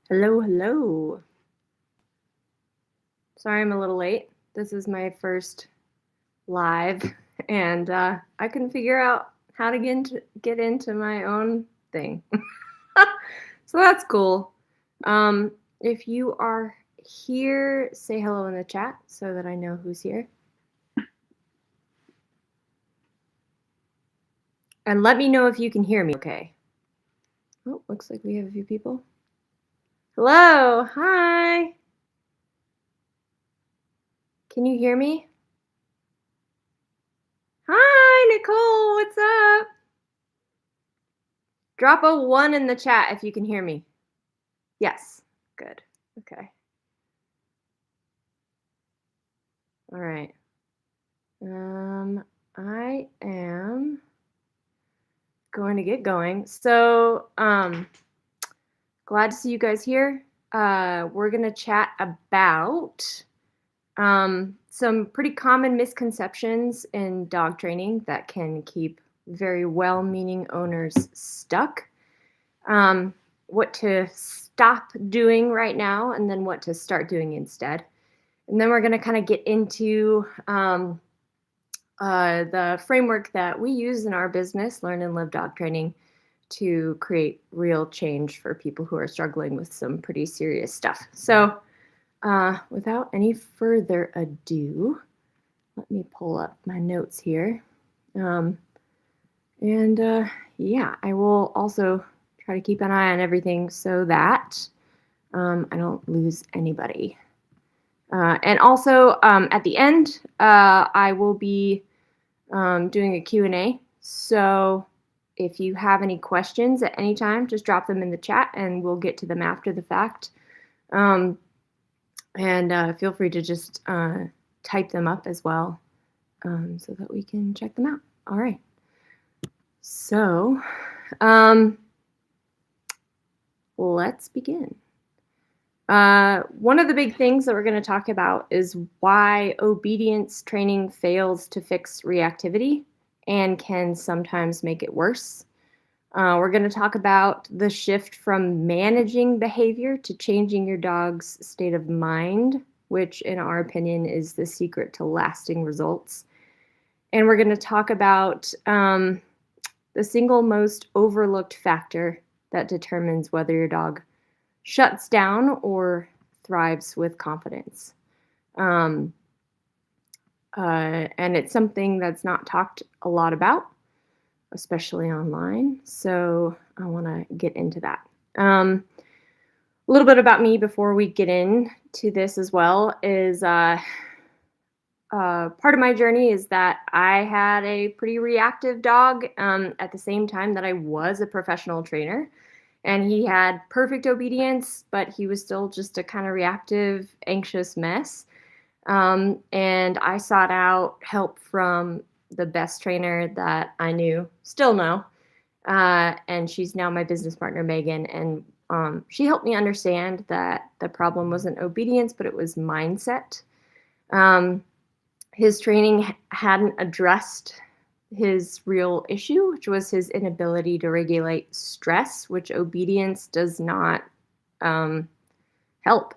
Hello, hello. Sorry I'm a little late. This is my first live, and I couldn't figure out how to get into my own thing. So that's cool. Um, if you are here, say hello in the chat so that I know who's here. And let me know if you can hear me okay. Oh, looks like we have a few people. Hello, hi. Can you hear me? Hi, Nicole, what's up? Drop a 1 in the chat if you can hear me. Yes, good. Okay. All right. I am going to get going. So, glad to see you guys here. We're gonna chat about some pretty common misconceptions in dog training that can keep very well-meaning owners stuck. What to stop doing right now, and then what to start doing instead. And then we're going to kind of get into the framework that we use in our business, Learn and Live Dog Training, to create real change for people who are struggling with some pretty serious stuff. So without any further ado, let me pull up my notes here. Yeah, I will also try to keep an eye on everything so that I don't lose anybody. And also at the end, I will be doing a Q&A. So if you have any questions at any time, just drop them in the chat and we'll get to them after the fact. And feel free to just type them up as well so that we can check them out. All right. So let's begin. One of the big things that we're going to talk about is why obedience training fails to fix reactivity and can sometimes make it worse. We're going to talk about the shift from managing behavior to changing your dog's state of mind, which in our opinion is the secret to lasting results. And we're going to talk about the single most overlooked factor that determines whether your dog shuts down or thrives with confidence. And it's something that's not talked a lot about, especially online. So I want to get into that. A little bit about me before we get into this as well is part of my journey is that I had a pretty reactive dog at the same time that I was a professional trainer. And he had perfect obedience, but he was still just a kind of reactive, anxious mess. And I sought out help from the best trainer that I knew, still know. And she's now my business partner, Megan. And she helped me understand that the problem wasn't obedience, but it was mindset. His training hadn't addressed his real issue, which was his inability to regulate stress, which obedience does not help.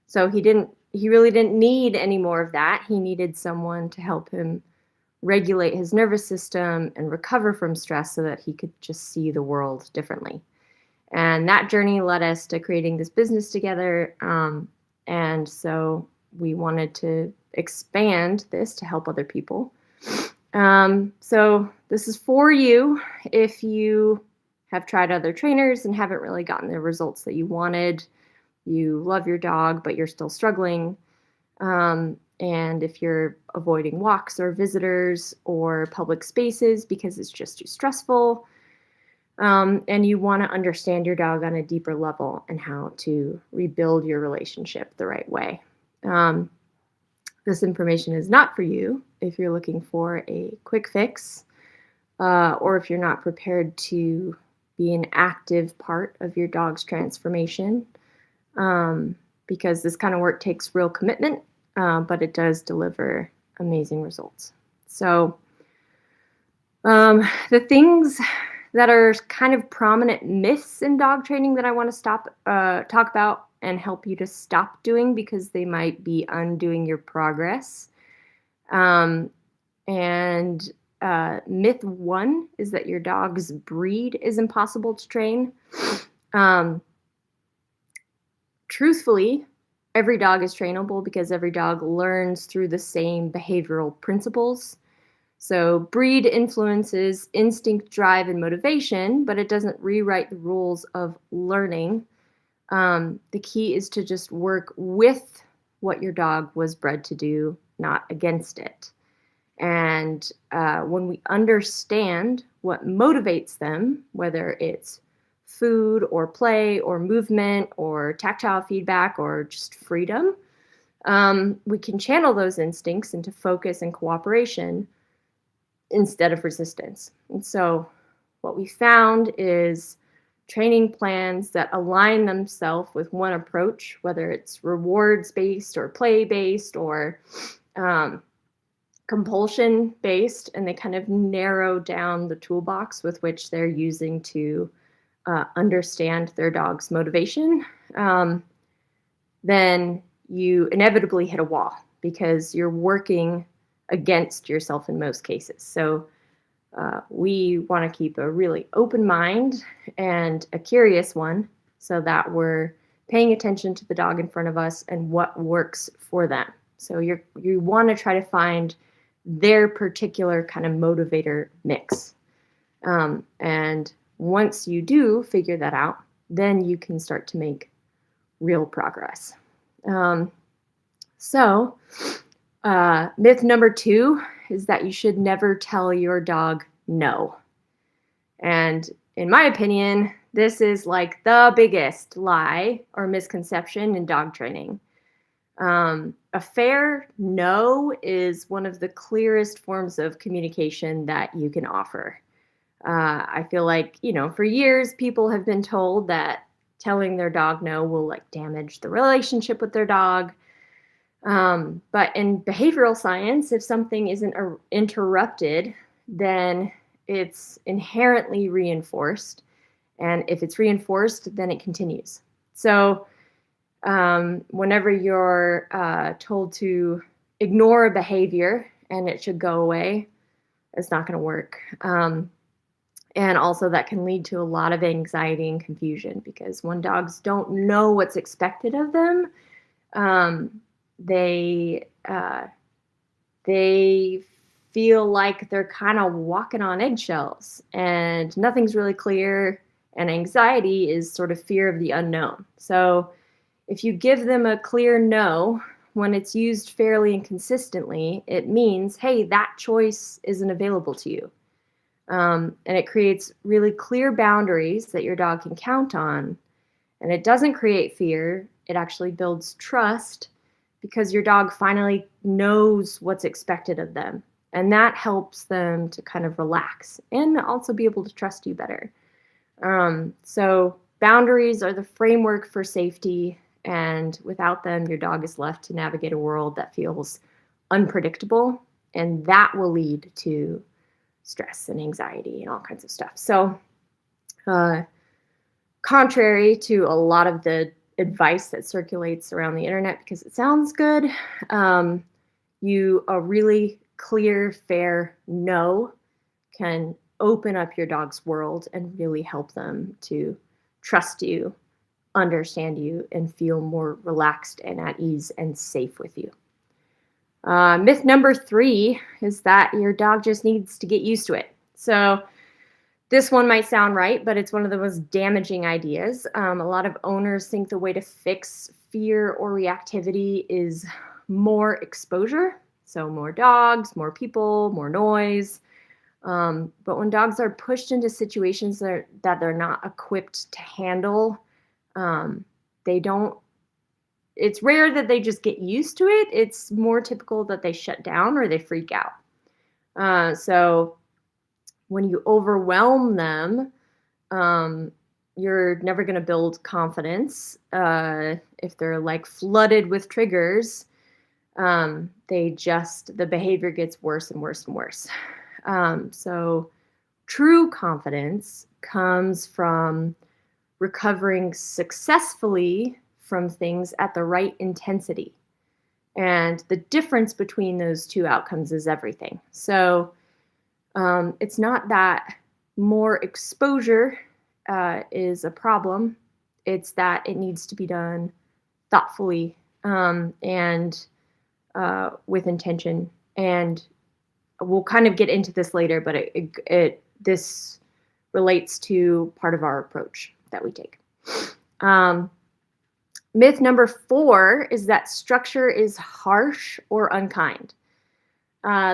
So he really didn't need any more of that. He needed someone to help him regulate his nervous system and recover from stress so that he could just see the world differently. And that journey led us to creating this business together. And so we wanted to expand this to help other people. So this is for you if you have tried other trainers and haven't really gotten the results that you wanted. You love your dog, but you're still struggling. And if you're avoiding walks or visitors or public spaces because it's just too stressful, and you want to understand your dog on a deeper level and how to rebuild your relationship the right way. This information is not for you if you're looking for a quick fix or if you're not prepared to be an active part of your dog's transformation, because this kind of work takes real commitment, but it does deliver amazing results. So the that are kind of prominent myths in dog training that I want to talk about and help you to stop doing because they might be undoing your progress. Um, and Myth one is that your dog's breed is impossible to train. Um, Truthfully, every dog is trainable because every dog learns through the same behavioral principles. So, breed influences instinct, drive, and motivation, but it doesn't rewrite the rules of learning. The key is to just work with what your dog was bred to do, not against it. And when we understand what motivates them, whether it's food or play or movement or tactile feedback or just freedom, we can channel those instincts into focus and cooperation instead of resistance. And so what we found is training plans that align themselves with one approach, whether it's rewards based or play based or compulsion based, and they kind of narrow down the toolbox with which they're using to understand their dog's motivation, then you inevitably hit a wall because you're working against yourself in most cases. So we want to keep a really open mind and a curious one so that we're paying attention to the dog in front of us and what works for them. So you want to try to find their particular kind of motivator mix. And once you do figure that out, then you can start to make real progress. Myth number 2 is that you should never tell your dog no. And in my opinion, this is like the biggest lie or misconception in dog training. A fair no is one of the clearest forms of communication that you can offer. I feel like, for years, people have been told that telling their dog no will damage the relationship with their dog. But in behavioral science, if something isn't interrupted, then it's inherently reinforced. And if it's reinforced, then it continues. So whenever you're told to ignore a behavior and it should go away, it's not going to work. And also that can lead to a lot of anxiety and confusion because when dogs don't know what's expected of them, they feel like they're kind of walking on eggshells and nothing's really clear. And anxiety is sort of fear of the unknown. So if you give them a clear no, when it's used fairly and consistently, it means, hey, that choice isn't available to you. And it creates really clear boundaries that your dog can count on. And it doesn't create fear. It actually builds trust because your dog finally knows what's expected of them. And that helps them to kind of relax and also be able to trust you better. So boundaries are the framework for safety. And without them, your dog is left to navigate a world that feels unpredictable. And that will lead to stress and anxiety and all kinds of stuff. So contrary to a lot of the advice that circulates around the internet because it sounds good, a really clear, fair no can open up your dog's world and really help them to trust you, understand you, and feel more relaxed and at ease and safe with you. Myth number 3 is that your dog just needs to get used to it. So this one might sound right, but it's one of the most damaging ideas. A lot of owners think the way to fix fear or reactivity is more exposure. So more dogs, more people, more noise. But when dogs are pushed into situations that they're not equipped to handle, it's rare that they just get used to it. It's more typical that they shut down or they freak out. So when you overwhelm them, you're never going to build confidence. If they're flooded with triggers, the behavior gets worse and worse and worse. So true confidence comes from recovering successfully from things at the right intensity. And the difference between those two outcomes is everything. So it's not that more exposure is a problem. It's that it needs to be done thoughtfully and with intention. And we'll kind of get into this later, but this relates to part of our approach that we take. Myth number 4 is that structure is harsh or unkind.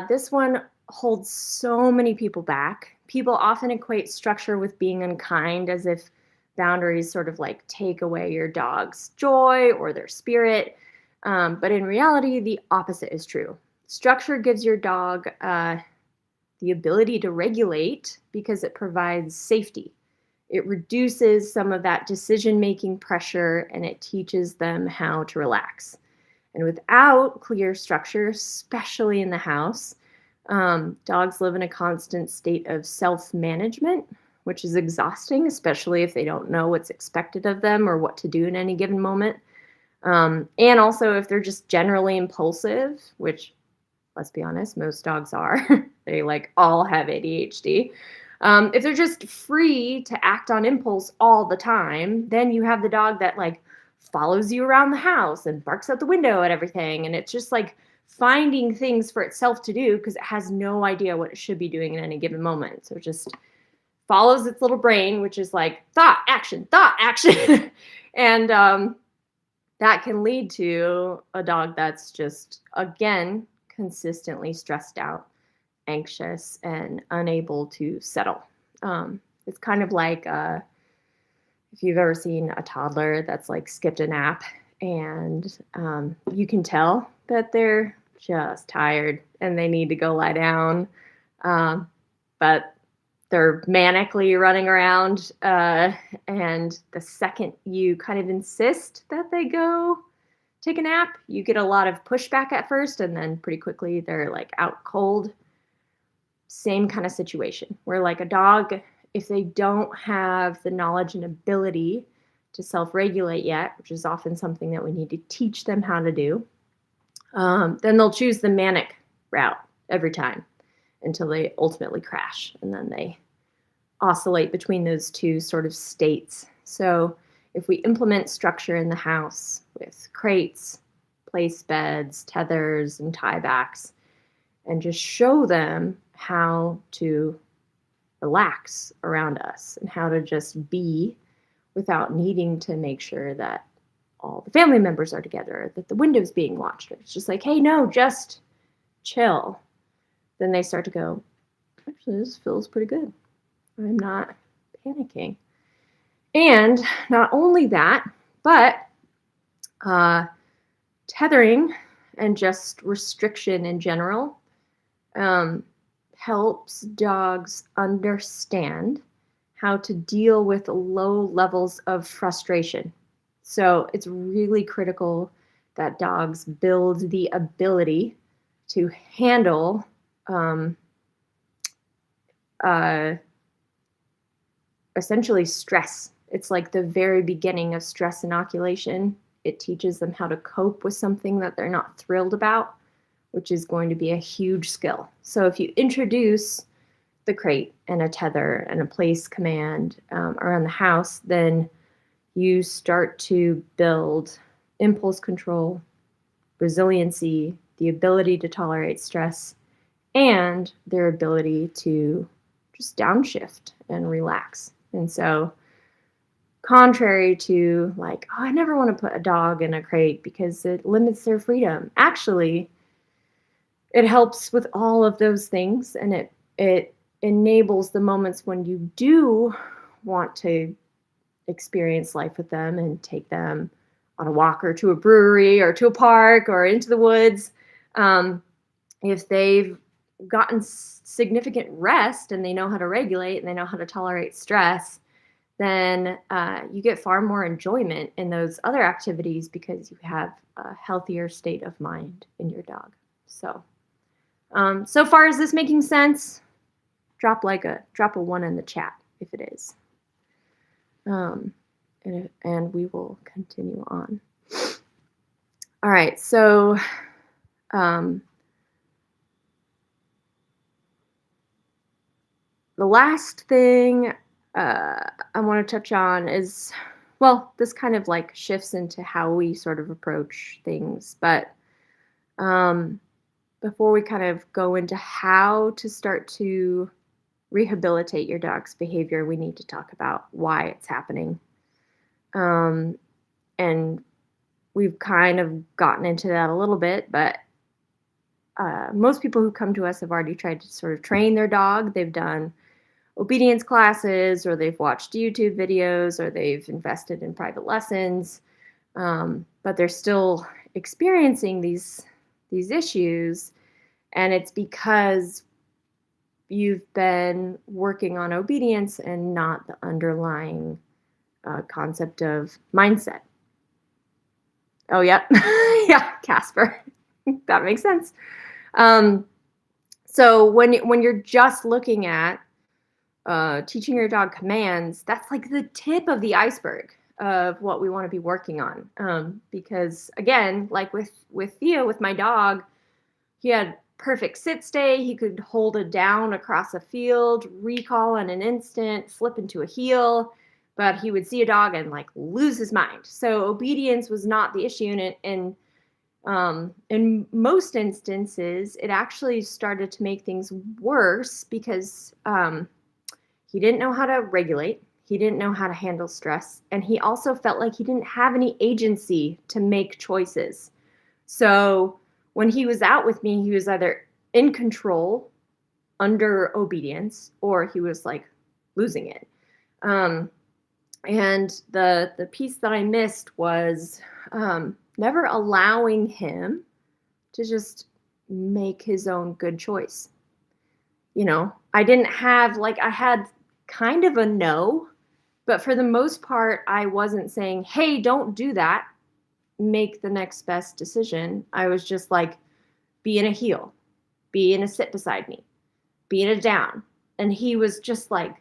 This one holds so many people back. People often equate structure with being unkind, as if boundaries sort of like take away your dog's joy or their spirit. But in reality, the opposite is true. Structure gives your dog the ability to regulate because it provides safety. It reduces some of that decision-making pressure, and it teaches them how to relax. And without clear structure, especially in the house, dogs live in a constant state of self-management, which is exhausting, especially if they don't know what's expected of them or what to do in any given moment. And also if they're just generally impulsive, which, let's be honest, most dogs are. They like all have ADHD. If they're just free to act on impulse all the time, then you have the dog that like follows you around the house and barks out the window at everything. And it's just like finding things for itself to do because it has no idea what it should be doing in any given moment. So it just follows its little brain, which is like thought, action, and that can lead to a dog that's just, again, consistently stressed out, anxious, and unable to settle. It's kind of like if you've ever seen a toddler that's like skipped a nap, and you can tell that they're just tired and they need to go lie down, but they're manically running around, and the second you kind of insist that they go take a nap, you get a lot of pushback at first, and then pretty quickly they're like out cold. Same kind of situation where like a dog, if they don't have the knowledge and ability to self-regulate yet, which is often something that we need to teach them how to do, then they'll choose the manic route every time until they ultimately crash, and then they oscillate between those two sort of states. So if we implement structure in the house with crates, place beds, tethers, and tiebacks, and just show them how to relax around us and how to just be without needing to make sure that all the family members are together, that the window's being watched. It's just like, hey, no, just chill. Then they start to go, actually, this feels pretty good. I'm not panicking. And not only that, but tethering and just restriction in general helps dogs understand how to deal with low levels of frustration. So it's really critical that dogs build the ability to handle essentially stress. It's like the very beginning of stress inoculation. It teaches them how to cope with something that they're not thrilled about, which is going to be a huge skill. So if you introduce the crate and a tether and a place command around the house, then you start to build impulse control, resiliency, the ability to tolerate stress, and their ability to just downshift and relax. And so contrary to like, oh, I never want to put a dog in a crate because it limits their freedom. Actually, it helps with all of those things, and it enables the moments when you do want to experience life with them and take them on a walk or to a brewery or to a park or into the woods. If they've gotten significant rest and they know how to regulate and they know how to tolerate stress, then you get far more enjoyment in those other activities because you have a healthier state of mind in your dog. So far, is this making sense? Drop a 1 in the chat if it is. And we will continue on. All right, so um, the last thing I want to touch on is, well, this kind of like shifts into how we sort of approach things, but um, before we kind of go into how to start to rehabilitate your dog's behavior, we need to talk about why it's happening. And we've kind of gotten into that a little bit, but most people who come to us have already tried to sort of train their dog. They've done obedience classes, or they've watched YouTube videos, or they've invested in private lessons, but they're still experiencing these issues, and it's because you've been working on obedience and not the underlying concept of mindset. Oh, yep. Yeah, Casper. That makes sense. So when you're just looking at teaching your dog commands, that's like the tip of the iceberg of what we want to be working on. Because again, like with Theo, with my dog, he had perfect sit stay. He could hold it down across a field, recall in an instant, flip into a heel, but he would see a dog and like lose his mind. So obedience was not the issue, and in most instances, it actually started to make things worse because he didn't know how to regulate. He didn't know how to handle stress. And he also felt like he didn't have any agency to make choices. So when he was out with me, he was either in control, under obedience, or he was like losing it. And the piece that I missed was never allowing him to just make his own good choice. You know, I didn't have, like, I had kind of a no, but for the most part, I wasn't saying, hey, don't do that. Make the next best decision. I was just like, be in a heel, be in a sit beside me, be in a down. And he was just like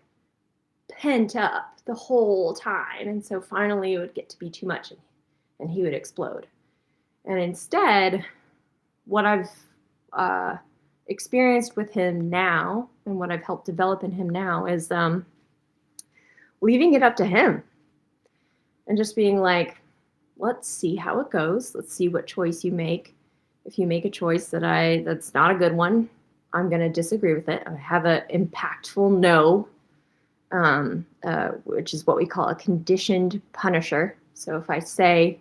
pent up the whole time. And so finally it would get to be too much and he would explode. And instead, what I've experienced with him now and what I've helped develop in him now is leaving it up to him and just being like, let's see how it goes. Let's see what choice you make. If you make a choice that's not a good one, I'm going to disagree with it. I have an impactful no, which is what we call a conditioned punisher. So if I say,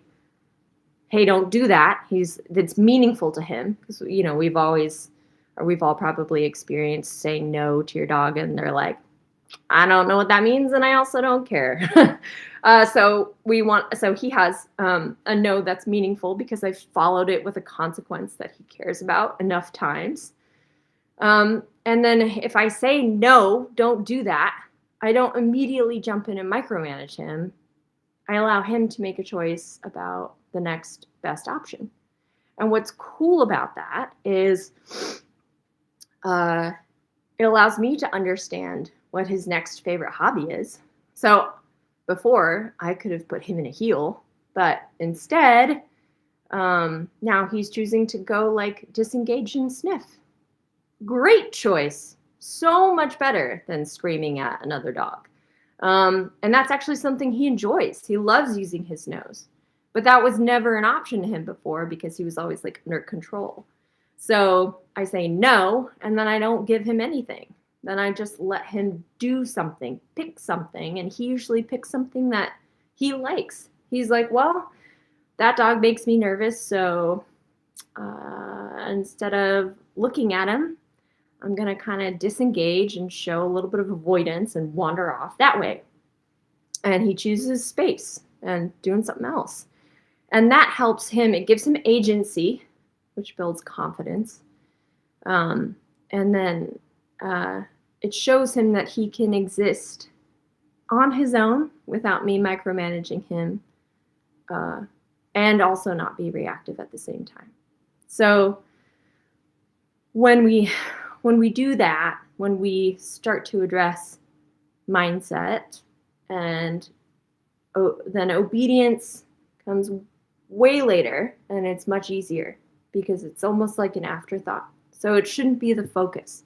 hey, don't do that, that's meaningful to him, because you know we've all probably experienced saying no to your dog and they're like, I don't know what that means and I also don't care. So he has a no that's meaningful because I've followed it with a consequence that he cares about enough times. And then if I say no, don't do that, I don't immediately jump in and micromanage him. I allow him to make a choice about the next best option. And what's cool about that is it allows me to understand what his next favorite hobby is. So before, I could have put him in a heel, but instead, now he's choosing to go like disengage and sniff. Great choice. So much better than screaming at another dog. And that's actually something he enjoys. He loves using his nose. But that was never an option to him before because he was always like under control. So I say no, and then I don't give him anything. Then I just let him do something, pick something, and he usually picks something that he likes. He's like, well, that dog makes me nervous, so instead of looking at him, I'm going to kind of disengage and show a little bit of avoidance and wander off that way. And he chooses space and doing something else. And that helps him. It gives him agency, which builds confidence. And then it shows him that he can exist on his own without me micromanaging him, and also not be reactive at the same time. So when we do that, when we start to address mindset and then obedience comes way later, and it's much easier because it's almost like an afterthought. So it shouldn't be the focus.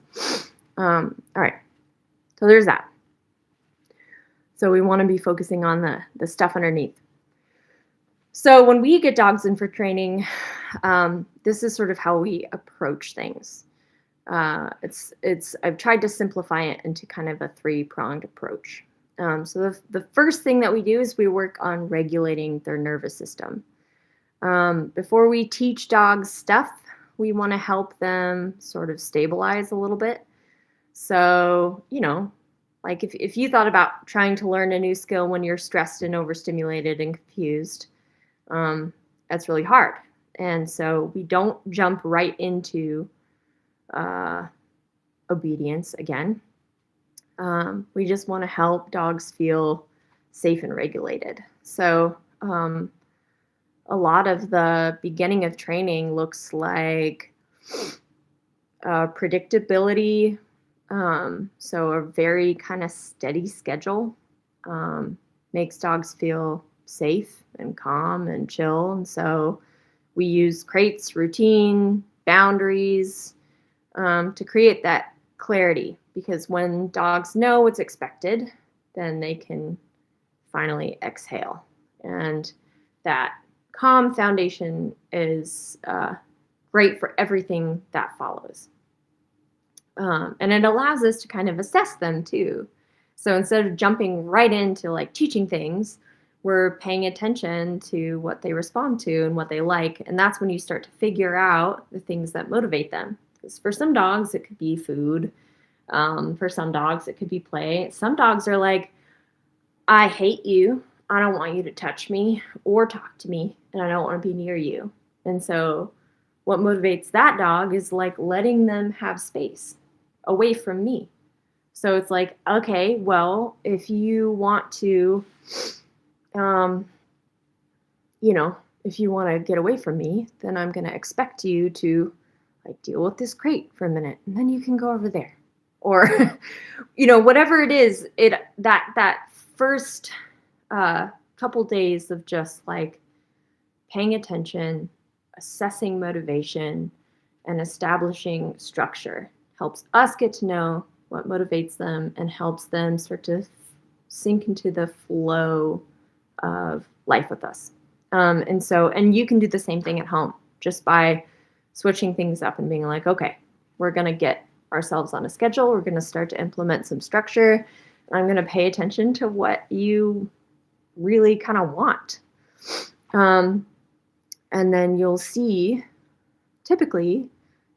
All right, so there's that. So we want to be focusing on the stuff underneath. So when we get dogs in for training, this is sort of how we approach things. I've tried to simplify it into kind of a three-pronged approach. So the first thing that we do is we work on regulating their nervous system. Before we teach dogs stuff, we want to help them sort of stabilize a little bit. So, like if you thought about trying to learn a new skill when you're stressed and overstimulated and confused, that's really hard. And so we don't jump right into obedience again. We just want to help dogs feel safe and regulated. So a lot of the beginning of training looks like predictability. So a very kind of steady schedule makes dogs feel safe and calm and chill. And so we use crates, routine, boundaries to create that clarity, because when dogs know what's expected, then they can finally exhale. And that calm foundation is great for everything that follows. And it allows us to kind of assess them too. So instead of jumping right into like teaching things, we're paying attention to what they respond to and what they like. And that's when you start to figure out the things that motivate them. Because for some dogs, it could be food. For some dogs, it could be play. Some dogs are like, I hate you. I don't want you to touch me or talk to me, and I don't want to be near you. And so what motivates that dog is like letting them have space away from me. So it's like, okay, well, if you want to, if you want to get away from me, then I'm going to expect you to like deal with this crate for a minute, and then you can go over there. Or, whatever it is, that first couple days of just like paying attention, assessing motivation, and establishing structure helps us get to know what motivates them and helps them start to sink into the flow of life with us. And you can do the same thing at home just by switching things up and being like, okay, we're going to get ourselves on a schedule. We're going to start to implement some structure. And I'm going to pay attention to what you really kind of want. And then you'll see typically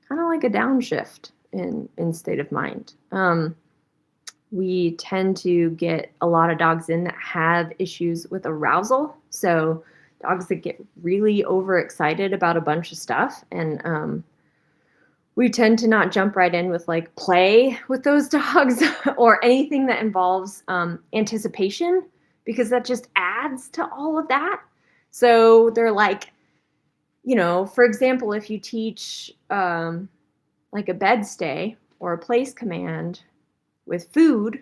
kind of like a downshift in state of mind. We tend to get a lot of dogs in that have issues with arousal. So dogs that get really overexcited about a bunch of stuff. And we tend to not jump right in with like play with those dogs or anything that involves anticipation, because that just adds to all of that. So they're like, for example, if you teach like a bed stay or a place command with food,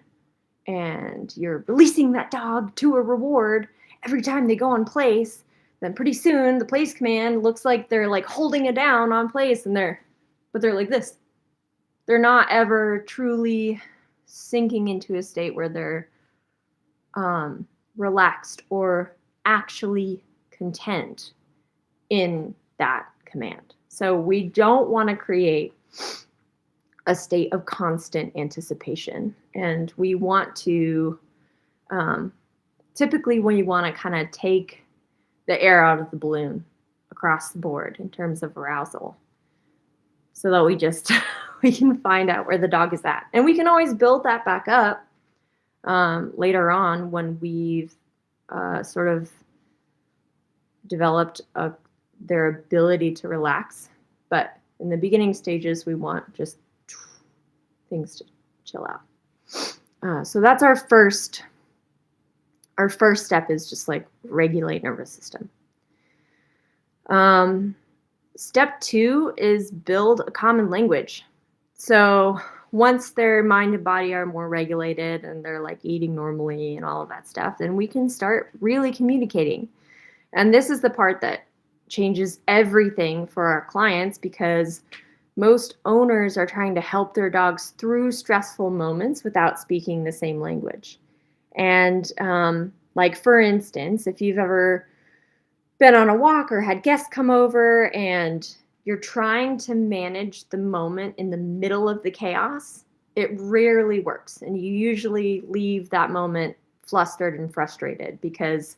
and you're releasing that dog to a reward every time they go on place, then pretty soon the place command looks like they're like holding it down on place, but they're like this. They're not ever truly sinking into a state where they're relaxed or actually content in that command. So we don't want to create a state of constant anticipation. And we want to, typically when you want to kind of take the air out of the balloon across the board in terms of arousal, so that we can find out where the dog is at. And we can always build that back up later on when we've sort of developed their ability to relax. But in the beginning stages, we want just things to chill out. So that's our first step, is just like regulate nervous system. Step 2 is build a common language. So once their mind and body are more regulated and they're like eating normally and all of that stuff, then we can start really communicating. And this is the part that changes everything for our clients, because most owners are trying to help their dogs through stressful moments without speaking the same language. And like, for instance, if you've ever been on a walk or had guests come over and you're trying to manage the moment in the middle of the chaos, it rarely works. And you usually leave that moment flustered and frustrated because,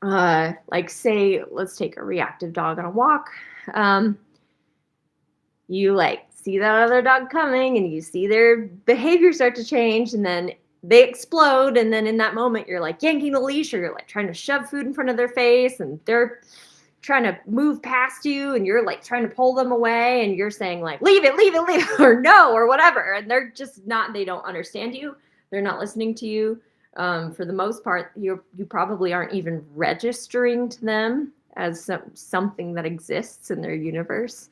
like, say, let's take a reactive dog on a walk. You like see that other dog coming and you see their behavior start to change, and then they explode, and then in that moment you're like yanking the leash, or you're like trying to shove food in front of their face and they're trying to move past you and you're like trying to pull them away and you're saying like leave it, leave it, leave it, or no, or whatever, and they're just not, they don't understand you, they're not listening to you. For the most part, you probably aren't even registering to them as something that exists in their universe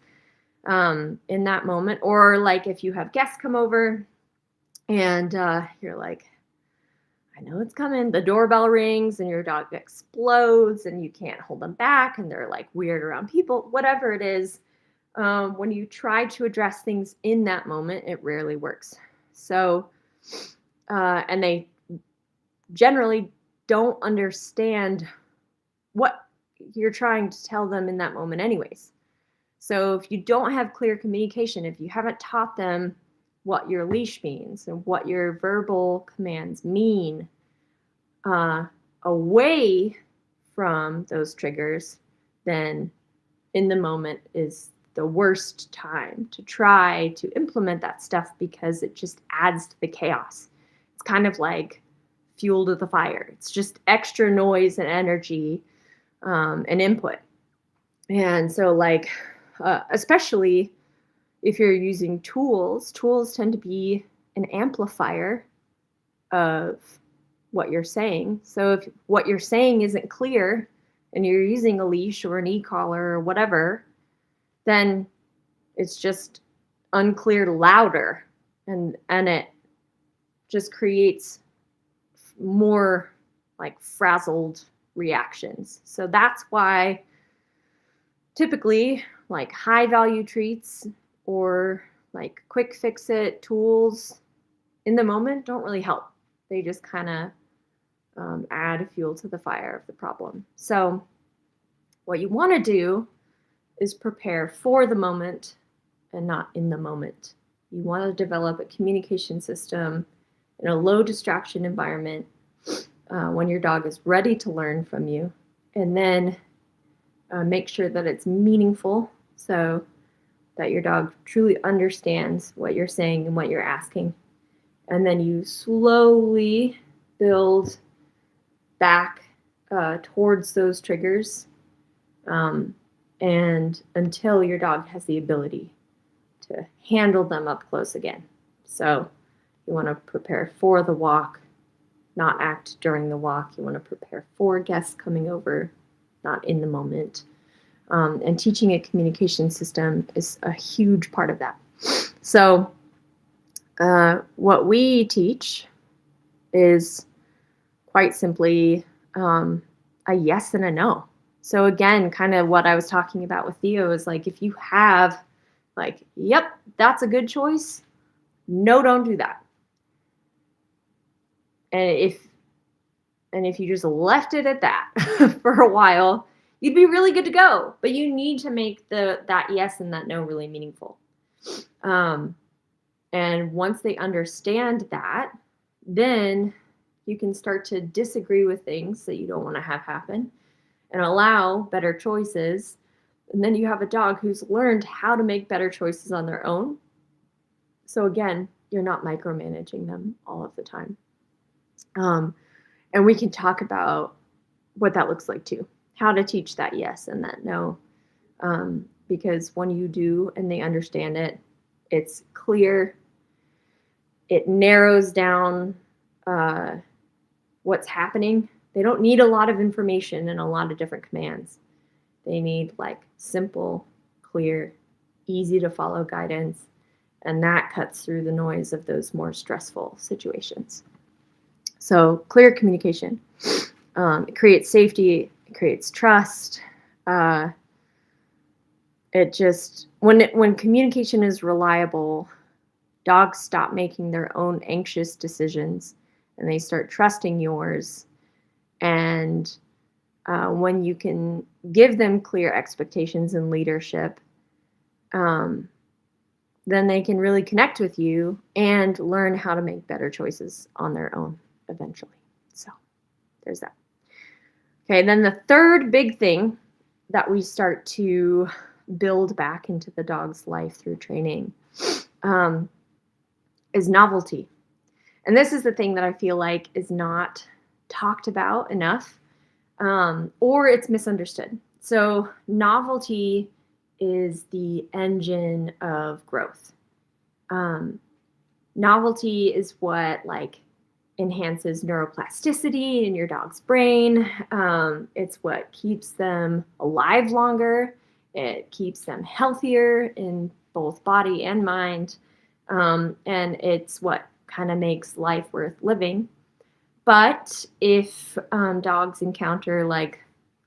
in that moment. Or like if you have guests come over and you're like, I know it's coming, the doorbell rings and your dog explodes and you can't hold them back and they're like weird around people, whatever it is, when you try to address things in that moment, it rarely works. So, and they generally don't understand what you're trying to tell them in that moment anyways. So if you don't have clear communication, if you haven't taught them what your leash means and what your verbal commands mean, away from those triggers, then in the moment is the worst time to try to implement that stuff, because it just adds to the chaos. It's kind of like fuel to the fire. It's just extra noise and energy and input. And so like, especially if you're using tools tend to be an amplifier of what you're saying. So if what you're saying isn't clear and you're using a leash or an e-collar or whatever, then it's just unclear louder, and it just creates more like frazzled reactions. So that's why typically like high value treats or like quick fix it tools in the moment don't really help. They just kind of add fuel to the fire of the problem. So what you want to do is prepare for the moment and not in the moment. You want to develop a communication system in a low distraction environment when your dog is ready to learn from you, and then make sure that it's meaningful so that your dog truly understands what you're saying and what you're asking. And then you slowly build back towards those triggers, and until your dog has the ability to handle them up close again. So you want to prepare for the walk, not act during the walk. You want to prepare for guests coming over, not in the moment. And teaching a communication system is a huge part of that. So what we teach is quite simply a yes and a no. So again, kind of what I was talking about with Theo is like, if you have like, yep, that's a good choice, no, don't do that. And if you just left it at that for a while, you'd be really good to go. But you need to make that yes and that no really meaningful. And once they understand that, then you can start to disagree with things that you don't want to have happen and allow better choices. And then you have a dog who's learned how to make better choices on their own. So again, you're not micromanaging them all of the time. And we can talk about what that looks like too, how to teach that yes and that no. Because when you do and they understand it, it's clear, it narrows down what's happening. They don't need a lot of information and a lot of different commands. They need like simple, clear, easy to follow guidance. And that cuts through the noise of those more stressful situations. So clear communication. It creates safety, it creates trust. It just when communication is reliable, dogs stop making their own anxious decisions and they start trusting yours. And when you can give them clear expectations and leadership, then they can really connect with you and learn how to make better choices on their own eventually. So there's that. Okay, then the third big thing that we start to build back into the dog's life through training is novelty. And this is the thing that I feel like is not talked about enough, or it's misunderstood. So novelty is the engine of growth. Novelty is what enhances neuroplasticity in your dog's brain. It's what keeps them alive longer. It keeps them healthier in both body and mind. And it's what kind of makes life worth living. But if dogs encounter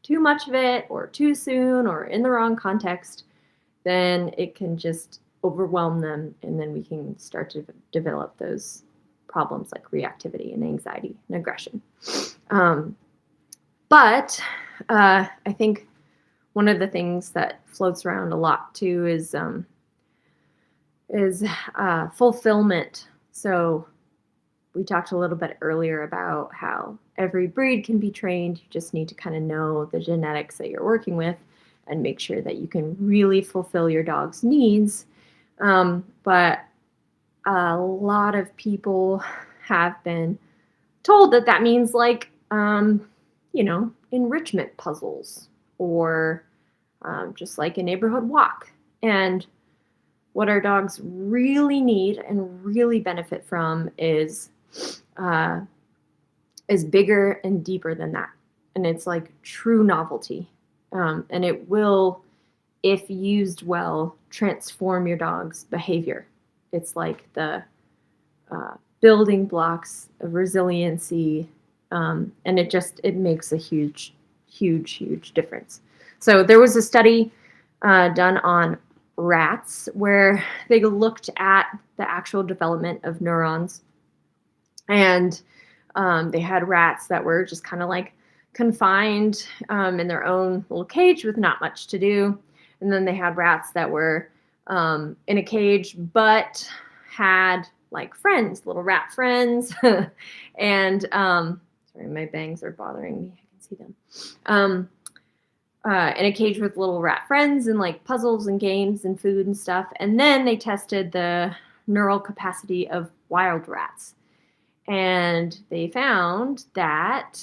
too much of it or too soon or in the wrong context, then it can just overwhelm them, and then we can start to develop those problems like reactivity and anxiety and aggression. But I think one of the things that floats around a lot too is fulfillment. So we talked a little bit earlier about how every breed can be trained. You just need to kind of know the genetics that you're working with and make sure that you can really fulfill your dog's needs. But a lot of people have been told that means enrichment puzzles or just like a neighborhood walk. And what our dogs really need and really benefit from is bigger and deeper than that. And it's like true novelty. And it will, if used well, transform your dog's behavior. It's like the building blocks of resiliency, and it makes a huge difference. So there was a study done on rats where they looked at the actual development of neurons, and they had rats that were just kind of confined in their own little cage with not much to do. And then they had rats that were in a cage but had friends, little rat friends. And sorry, my bangs are bothering me. I can see them. In a cage with little rat friends and puzzles and games and food and stuff. And then they tested the neural capacity of wild rats. And they found that,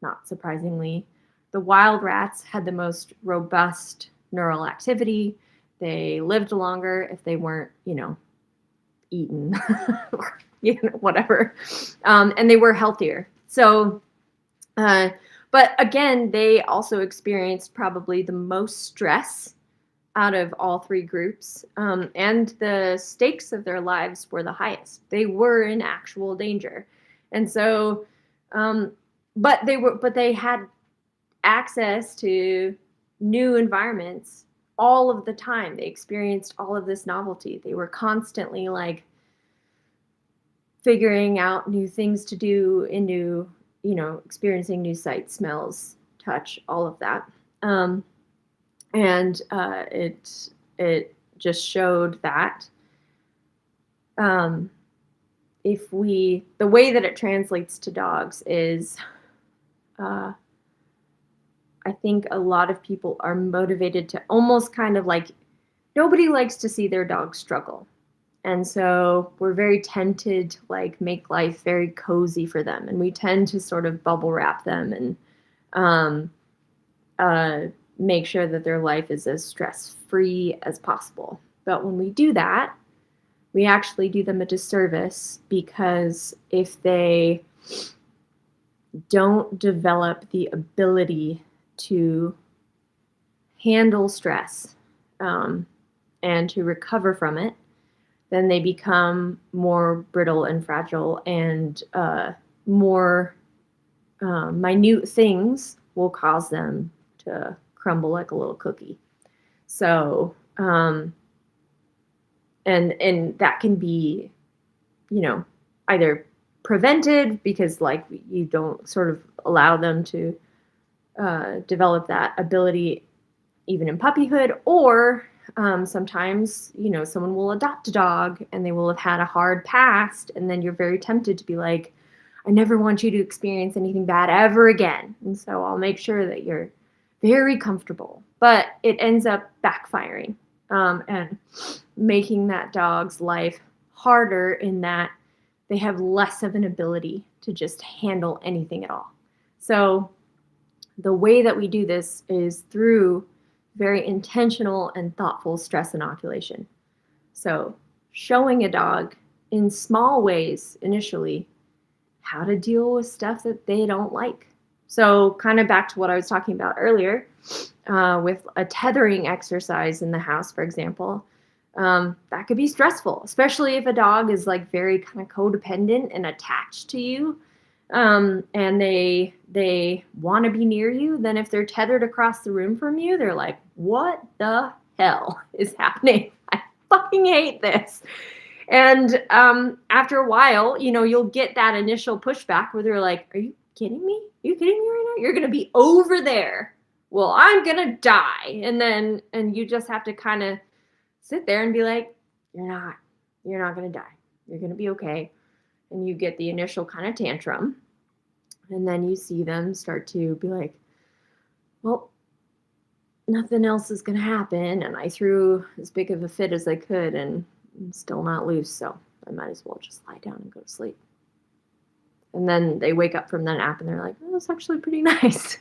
not surprisingly, the wild rats had the most robust neural activity. They lived longer if they weren't, eaten or whatever. And they were healthier. So, but again, they also experienced probably the most stress out of all three groups. And the stakes of their lives were the highest. They were in actual danger. And so, but they had access to new environments all of the time. They experienced all of this novelty. They were constantly figuring out new things to do in new, experiencing new sights, smells, touch, all of that. And it just showed that the way that it translates to dogs is, I think a lot of people are motivated to almost kind of nobody likes to see their dog struggle. And so we're very tempted to make life very cozy for them. And we tend to sort of bubble wrap them and make sure that their life is as stress-free as possible. But when we do that, we actually do them a disservice, because if they don't develop the ability to handle stress and to recover from it, then they become more brittle and fragile, and more minute things will cause them to crumble like a little cookie. So, and that can be, either prevented because like you don't sort of allow them to develop that ability even in puppyhood, or sometimes someone will adopt a dog and they will have had a hard past, and then you're very tempted to be like, I never want you to experience anything bad ever again, and so I'll make sure that you're very comfortable. But it ends up backfiring, and making that dog's life harder in that they have less of an ability to just handle anything at all. So the way that we do this is through very intentional and thoughtful stress inoculation. So showing a dog in small ways initially how to deal with stuff that they don't like. So kind of back to what I was talking about earlier, with a tethering exercise in the house, for example, that could be stressful, especially if a dog is like very kind of codependent and attached to you, and they want to be near you. Then if they're tethered across the room from you, they're like, what the hell is happening? I fucking hate this. And after a while, you'll get that initial pushback where they're like, are you kidding me? Are you kidding me right now? You're going to be over there. Well, I'm going to die. And you just have to kind of sit there and be like, you're not going to die. You're going to be okay. And you get the initial kind of tantrum. And then you see them start to be like, well, nothing else is going to happen. And I threw as big of a fit as I could, and I'm still not loose. So I might as well just lie down and go to sleep. And then they wake up from that nap and they're like, oh, that's actually pretty nice.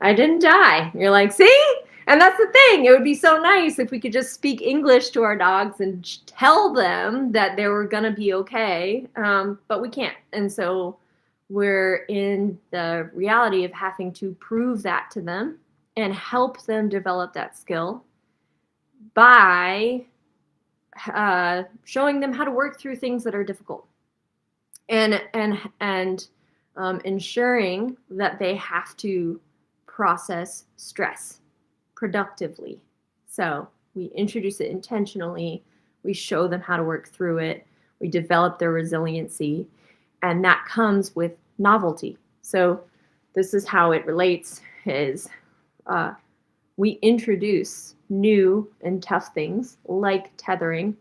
I didn't die. You're like, see? And that's the thing. It would be so nice if we could just speak English to our dogs and tell them that they were going to be okay. But we can't. And so we're in the reality of having to prove that to them and help them develop that skill by showing them how to work through things that are difficult, and ensuring that they have to process stress productively. So we introduce it intentionally, we show them how to work through it, we develop their resiliency, and that comes with novelty. So this is how it relates is we introduce new and tough things like tethering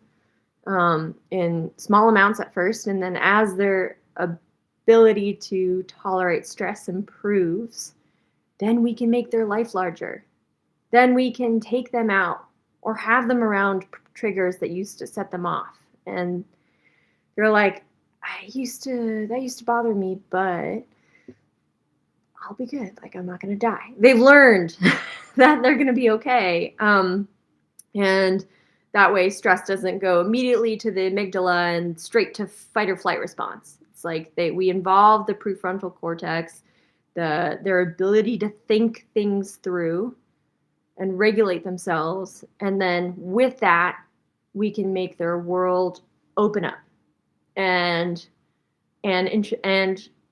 in small amounts at first, and then as their ability to tolerate stress improves, then we can make their life larger. Then we can take them out or have them around triggers that used to set them off. And they're like, that used to bother me, but I'll be good. Like, I'm not going to die. They've learned that they're going to be okay. And that way stress doesn't go immediately to the amygdala and straight to fight or flight response. It's like we involve the prefrontal cortex, their ability to think things through and regulate themselves. And then with that, we can make their world open up and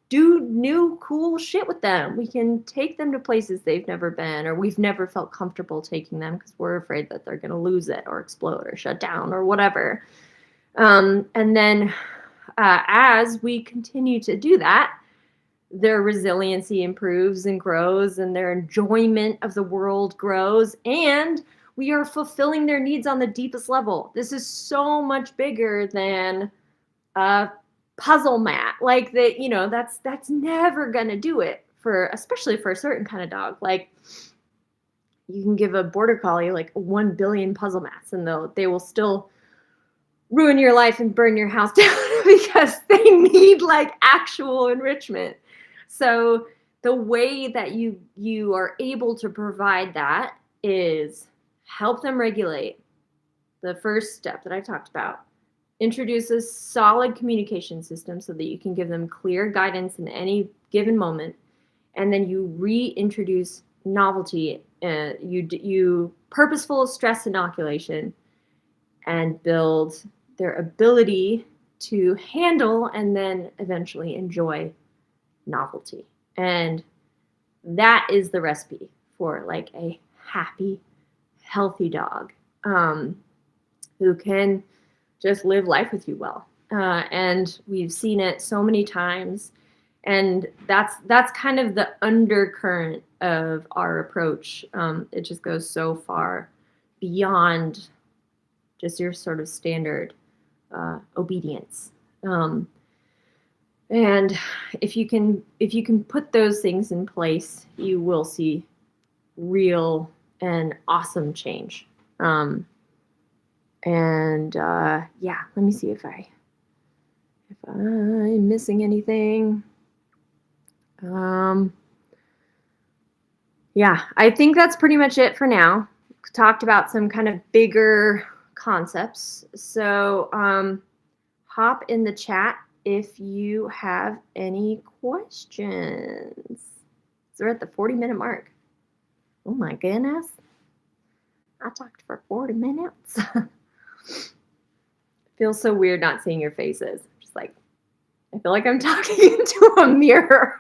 do new cool shit with them. We can take them to places they've never been, or we've never felt comfortable taking them because we're afraid that they're going to lose it or explode or shut down or whatever. And then as we continue to do that, their resiliency improves and grows, and their enjoyment of the world grows, and we are fulfilling their needs on the deepest level. This is so much bigger than a puzzle mat. Like that's never gonna do it especially for a certain kind of dog. Like, you can give a border collie like 1 billion puzzle mats and they will still ruin your life and burn your house down because they need like actual enrichment. So the way that you are able to provide that is help them regulate. The first step that I talked about, introduce a solid communication system so that you can give them clear guidance in any given moment. And then you reintroduce novelty, you purposeful stress inoculation, and build their ability to handle and then eventually enjoy novelty. And that is the recipe for like a happy, healthy dog who can just live life with you well. And we've seen it so many times. And that's kind of the undercurrent of our approach. It just goes so far beyond just your sort of standard obedience. And if you can put those things in place, you will see real and awesome change. Yeah, let me see if I'm missing anything. Yeah, I think that's pretty much it for now. Talked about some kind of bigger concepts. So hop in the chat if you have any questions. So we're at the 40-minute mark. Oh my goodness. I talked for 40 minutes. Feels so weird not seeing your faces. Just like, I feel like I'm talking into a mirror.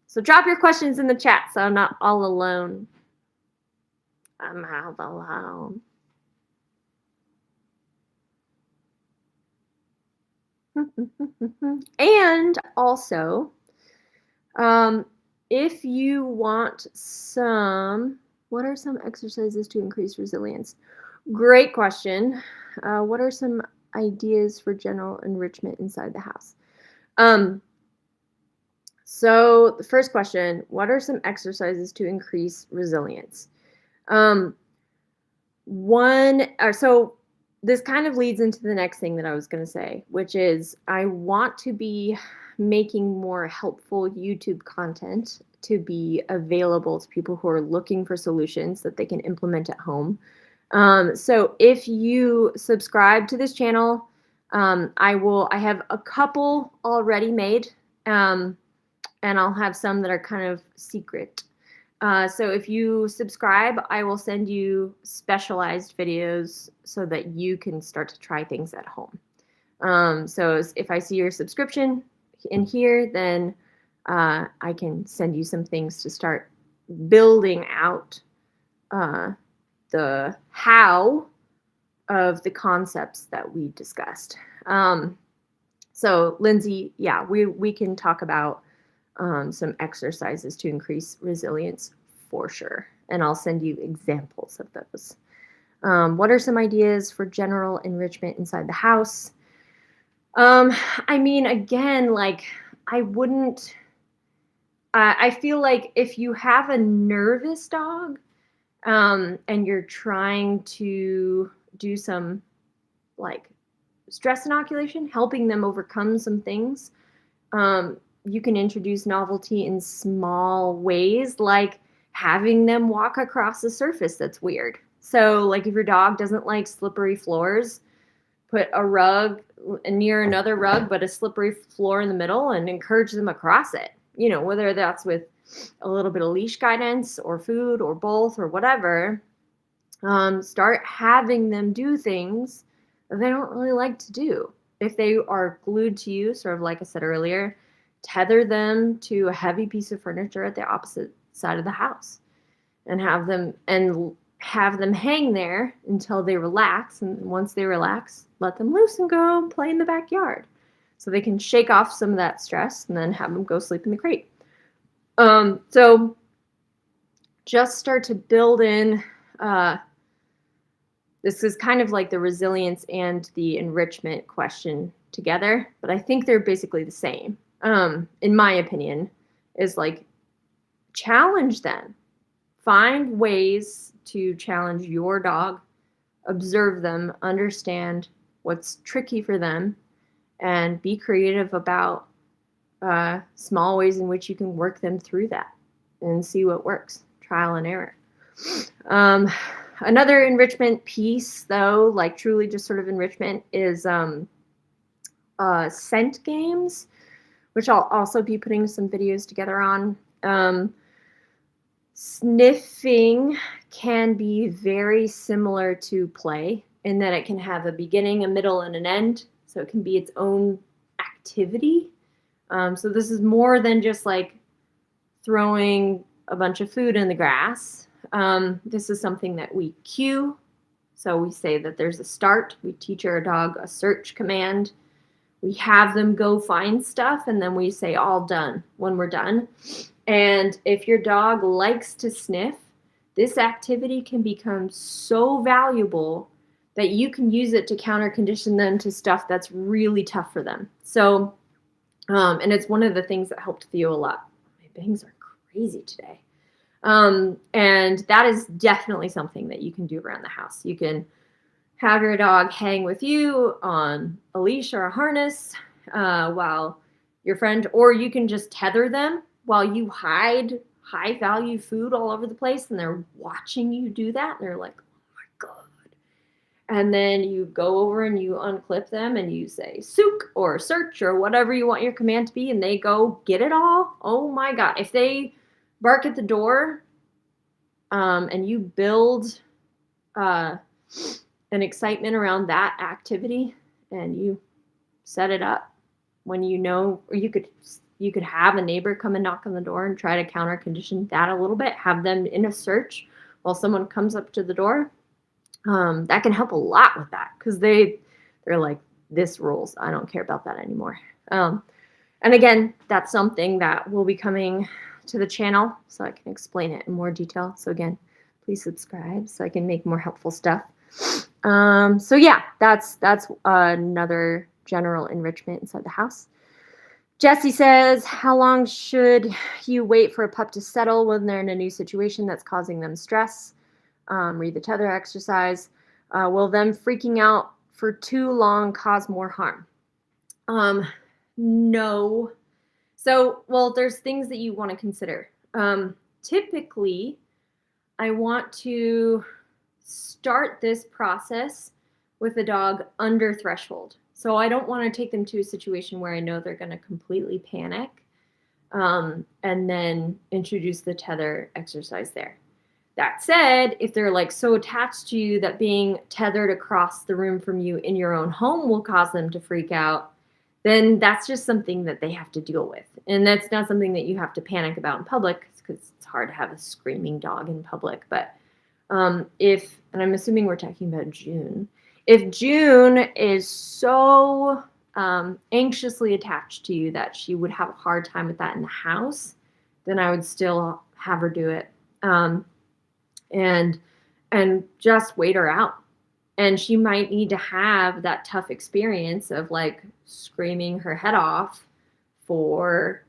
So drop your questions in the chat so I'm not all alone. I'm all alone. And also, if you want what are some exercises to increase resilience? Great question. What are some ideas for general enrichment inside the house? So the first question, what are some exercises to increase resilience? So this kind of leads into the next thing that I was going to say, which is I want to be making more helpful YouTube content to be available to people who are looking for solutions that they can implement at home. So if you subscribe to this channel, I have a couple already made, and I'll have some that are kind of secret. So if you subscribe, I will send you specialized videos so that you can start to try things at home. So if I see your subscription in here, then I can send you some things to start building out the how of the concepts that we discussed. So Lindsay, yeah, we can talk about some exercises to increase resilience for sure. And I'll send you examples of those. What are some ideas for general enrichment inside the house? I mean, again, like I feel like if you have a nervous dog and you're trying to do some like stress inoculation, helping them overcome some things, you can introduce novelty in small ways, like having them walk across a surface that's weird. So like if your dog doesn't like slippery floors, put a rug near another rug, but a slippery floor in the middle and encourage them across it. You know, whether that's with a little bit of leash guidance or food or both or whatever. Start having them do things that they don't really like to do. If they are glued to you, sort of like I said earlier, tether them to a heavy piece of furniture at the opposite side of the house and have them hang there until they relax. And once they relax, let them loose and go play in the backyard so they can shake off some of that stress and then have them go sleep in the crate. So just start to build in, this is kind of like the resilience and the enrichment question together, but I think they're basically the same. In my opinion, is like challenge them. Find ways to challenge your dog, observe them, understand what's tricky for them, and be creative about small ways in which you can work them through that and see what works. Trial and error. Another enrichment piece, though, like truly just sort of enrichment, is scent games, which I'll also be putting some videos together on. Sniffing can be very similar to play. in that it can have a beginning, a middle, and an end. So it can be its own activity. So this is more than just like throwing a bunch of food in the grass. This is something that we cue. So we say that there's a start. We teach our dog a search command. We have them go find stuff, and then we say all done when we're done. And if your dog likes to sniff, this activity can become so valuable that you can use it to counter condition them to stuff that's really tough for them. So, and it's one of the things that helped Theo a lot. My bangs are crazy today. And that is definitely something that you can do around the house. You can have your dog hang with you on a leash or a harness while your friend, or you can just tether them while you hide high value food all over the place, and they're watching you do that, and they're like, oh my God. And then you go over and you unclip them and you say sook or search or whatever you want your command to be, and they go get it all. Oh my God. If they bark at the door and you build an excitement around that activity and you set it up when you know, or you could have a neighbor come and knock on the door and try to counter condition that a little bit, have them in a search while someone comes up to the door. That can help a lot with that, because they're like, this rules. I don't care about that anymore. And again, that's something that will be coming to the channel, so I can explain it in more detail. So again, please subscribe so I can make more helpful stuff. So yeah, that's another general enrichment inside the house. Jesse says, how long should you wait for a pup to settle when they're in a new situation that's causing them stress? Read the tether exercise. Will them freaking out for too long cause more harm? No. So, well, there's things that you want to consider. Typically, I want to start this process with a dog under threshold. So I don't want to take them to a situation where I know they're going to completely panic, and then introduce the tether exercise there. That said, if they're like so attached to you that being tethered across the room from you in your own home will cause them to freak out, then that's just something that they have to deal with. And that's not something that you have to panic about in public, because it's hard to have a screaming dog in public. But and I'm assuming we're talking about June, if June is so anxiously attached to you that she would have a hard time with that in the house, then I would still have her do it. And just wait her out. And she might need to have that tough experience of like screaming her head off for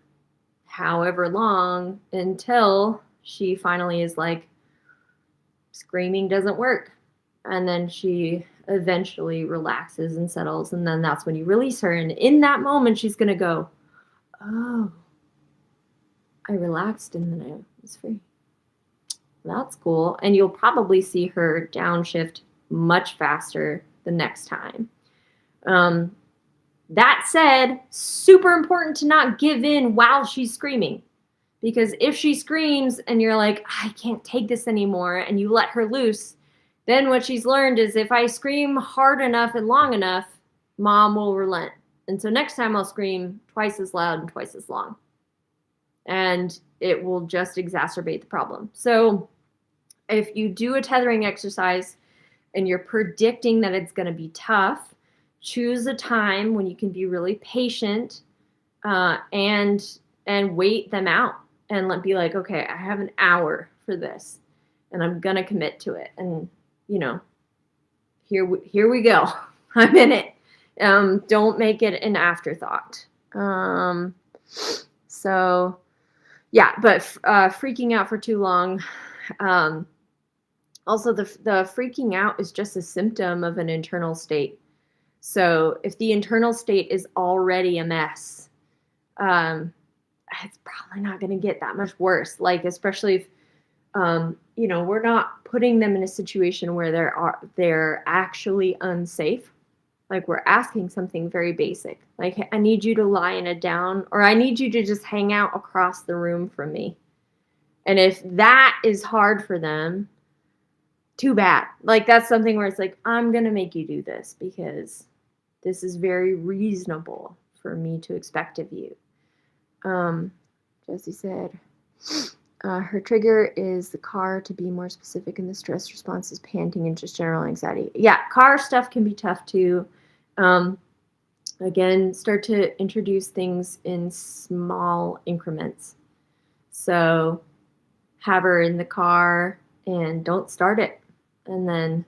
however long until she finally is like, screaming doesn't work. And then she eventually relaxes and settles. And then that's when you release her. And in that moment, she's going to go, oh, I relaxed and then I was free. That's cool. And you'll probably see her downshift much faster the next time. That said, super important to not give in while she's screaming. Because if she screams and you're like, I can't take this anymore, and you let her loose, then what she's learned is if I scream hard enough and long enough, mom will relent. And so next time I'll scream twice as loud and twice as long. And it will just exacerbate the problem. So if you do a tethering exercise and you're predicting that it's going to be tough, choose a time when you can be really patient and wait them out and be like, okay, I have an hour for this and I'm going to commit to it. And, you know, here we go. I'm in it. Don't make it an afterthought. So yeah, but freaking out for too long. Also, the freaking out is just a symptom of an internal state. So if the internal state is already a mess, it's probably not going to get that much worse. Like, especially if, you know, we're not putting them in a situation where they're actually unsafe. Like, we're asking something very basic. Like, I need you to lie in a down, or I need you to just hang out across the room from me. And if that is hard for them, too bad. Like, that's something where it's like, I'm going to make you do this because this is very reasonable for me to expect of you. Jessie said, her trigger is the car. To be more specific, in the stress response is panting and just general anxiety. Yeah, car stuff can be tough too. Again, start to introduce things in small increments. So have her in the car and don't start it. And then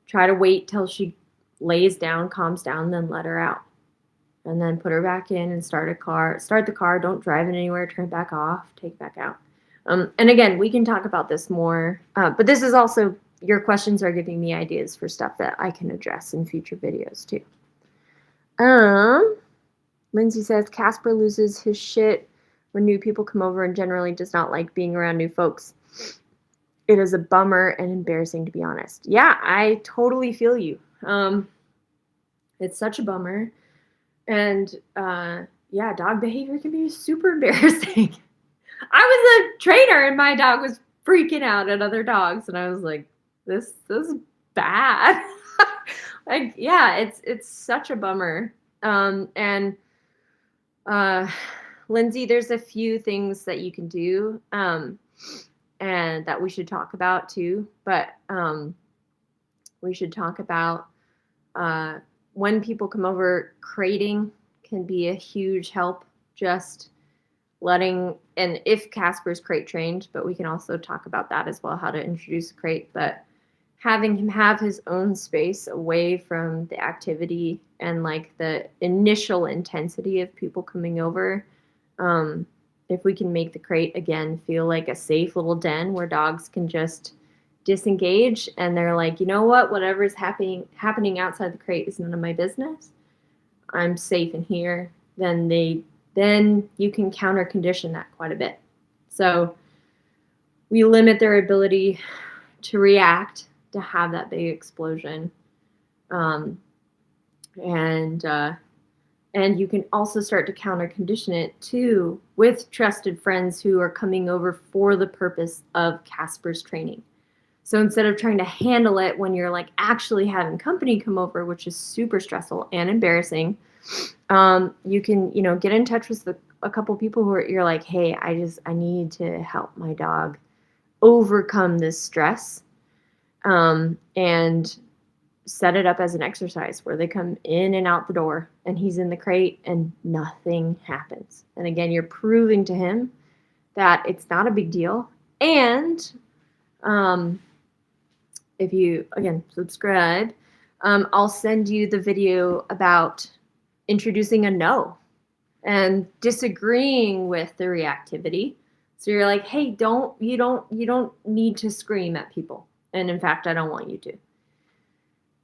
try to wait till she lays down, calms down, then let her out. And then put her back in and start the car. Don't drive it anywhere, turn it back off, take it back out. And again, we can talk about this more, but this is also, your questions are giving me ideas for stuff that I can address in future videos too. Lindsay says, Casper loses his shit when new people come over and generally does not like being around new folks. It is a bummer and embarrassing, to be honest. Yeah, I totally feel you. It's such a bummer. And yeah, dog behavior can be super embarrassing. I was a trainer and my dog was freaking out at other dogs, and I was like, this is bad. Like, yeah, it's such a bummer. And Lindsay, there's a few things that you can do, and that we should talk about too. But we should talk about when people come over, crating can be a huge help. Just letting, and if Casper's crate trained, but we can also talk about that as well, how to introduce a crate, but having him have his own space away from the activity and like the initial intensity of people coming over. If we can make the crate again feel like a safe little den where dogs can just disengage and they're like, you know what, whatever is happening outside the crate is none of my business. I'm safe in here. Then you can counter condition that quite a bit. So we limit their ability to react, to have that big explosion. And you can also start to counter condition it too with trusted friends who are coming over for the purpose of Casper's training. So instead of trying to handle it when you're like actually having company come over, which is super stressful and embarrassing, you can, get in touch with a couple people who you're like, hey, I need to help my dog overcome this stress, and set it up as an exercise where they come in and out the door and he's in the crate and nothing happens. And again, you're proving to him that it's not a big deal. And if you, again, subscribe, I'll send you the video about introducing a no and disagreeing with the reactivity. So you're like, hey, you don't need to scream at people. And in fact, I don't want you to.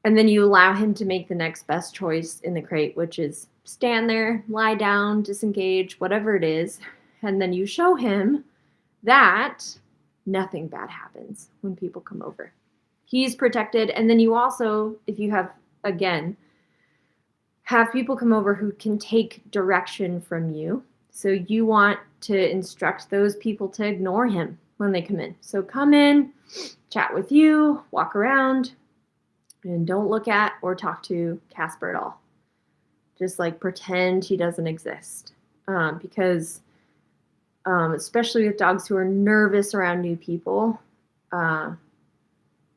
And then you allow him to make the next best choice in the crate, which is stand there, lie down, disengage, whatever it is. And then you show him that nothing bad happens when people come over. He's protected. And then you also, if you have, again, have people come over who can take direction from you. So you want to instruct those people to ignore him when they come in. So come in, chat with you, walk around, and don't look at or talk to Casper at all. Just like pretend he doesn't exist. Because especially with dogs who are nervous around new people,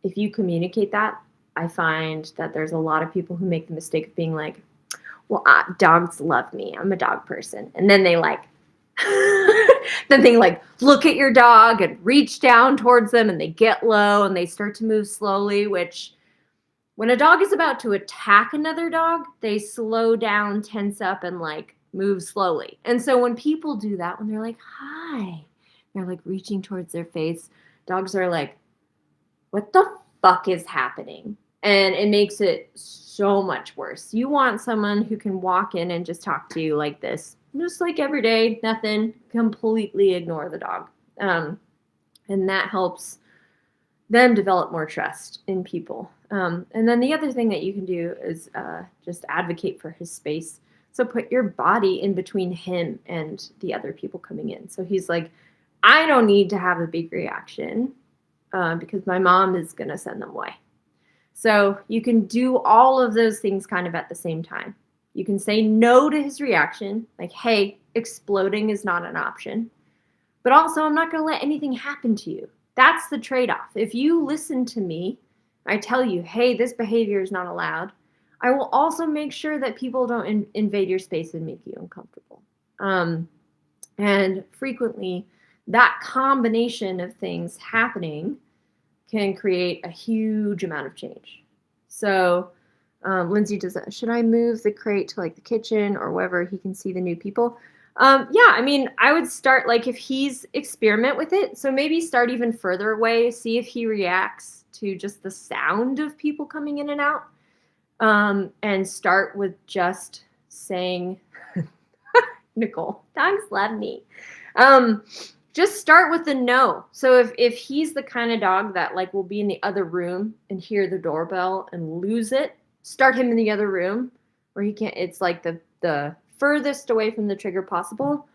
if you communicate that, I find that there's a lot of people who make the mistake of being like, well, dogs love me. I'm a dog person. And then they look at your dog and reach down towards them and they get low and they start to move slowly, which when a dog is about to attack another dog, they slow down, tense up, and move slowly. And so when people do that, when they're like, hi, they're reaching towards their face, dogs are like, what the fuck is happening? And it makes it so much worse. You want someone who can walk in and just talk to you like this, just like every day, nothing, completely ignore the dog. And that helps them develop more trust in people. And then the other thing that you can do is just advocate for his space. So put your body in between him and the other people coming in. So he's like, I don't need to have a big reaction. because my mom is going to send them away. So you can do all of those things kind of at the same time. You can say no to his reaction, like, hey, exploding is not an option. But also, I'm not going to let anything happen to you. That's the trade-off. If you listen to me, I tell you, hey, this behavior is not allowed. I will also make sure that people don't invade your space and make you uncomfortable. And frequently, that combination of things happening can create a huge amount of change. So, Lindsay, should I move the crate to like the kitchen or wherever he can see the new people? Yeah, I mean, I would start like if he's experiment with it. So maybe start even further away, see if he reacts to just the sound of people coming in and out. And start with just saying, Nicole, dogs love me. Just start with the no. So if he's the kind of dog that like will be in the other room and hear the doorbell and lose it, start him in the other room where he can't, it's like the furthest away from the trigger possible.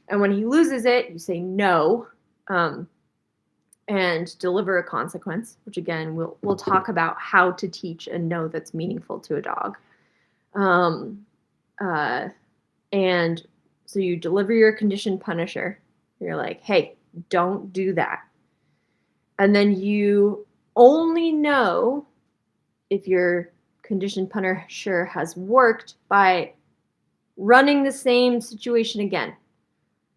And when he loses it, you say no, and deliver a consequence, which again, we'll talk about how to teach a no that's meaningful to a dog. And so you deliver your conditioned punisher. You're like, hey, don't do that. And then you only know if your conditioned punisher has worked by running the same situation again.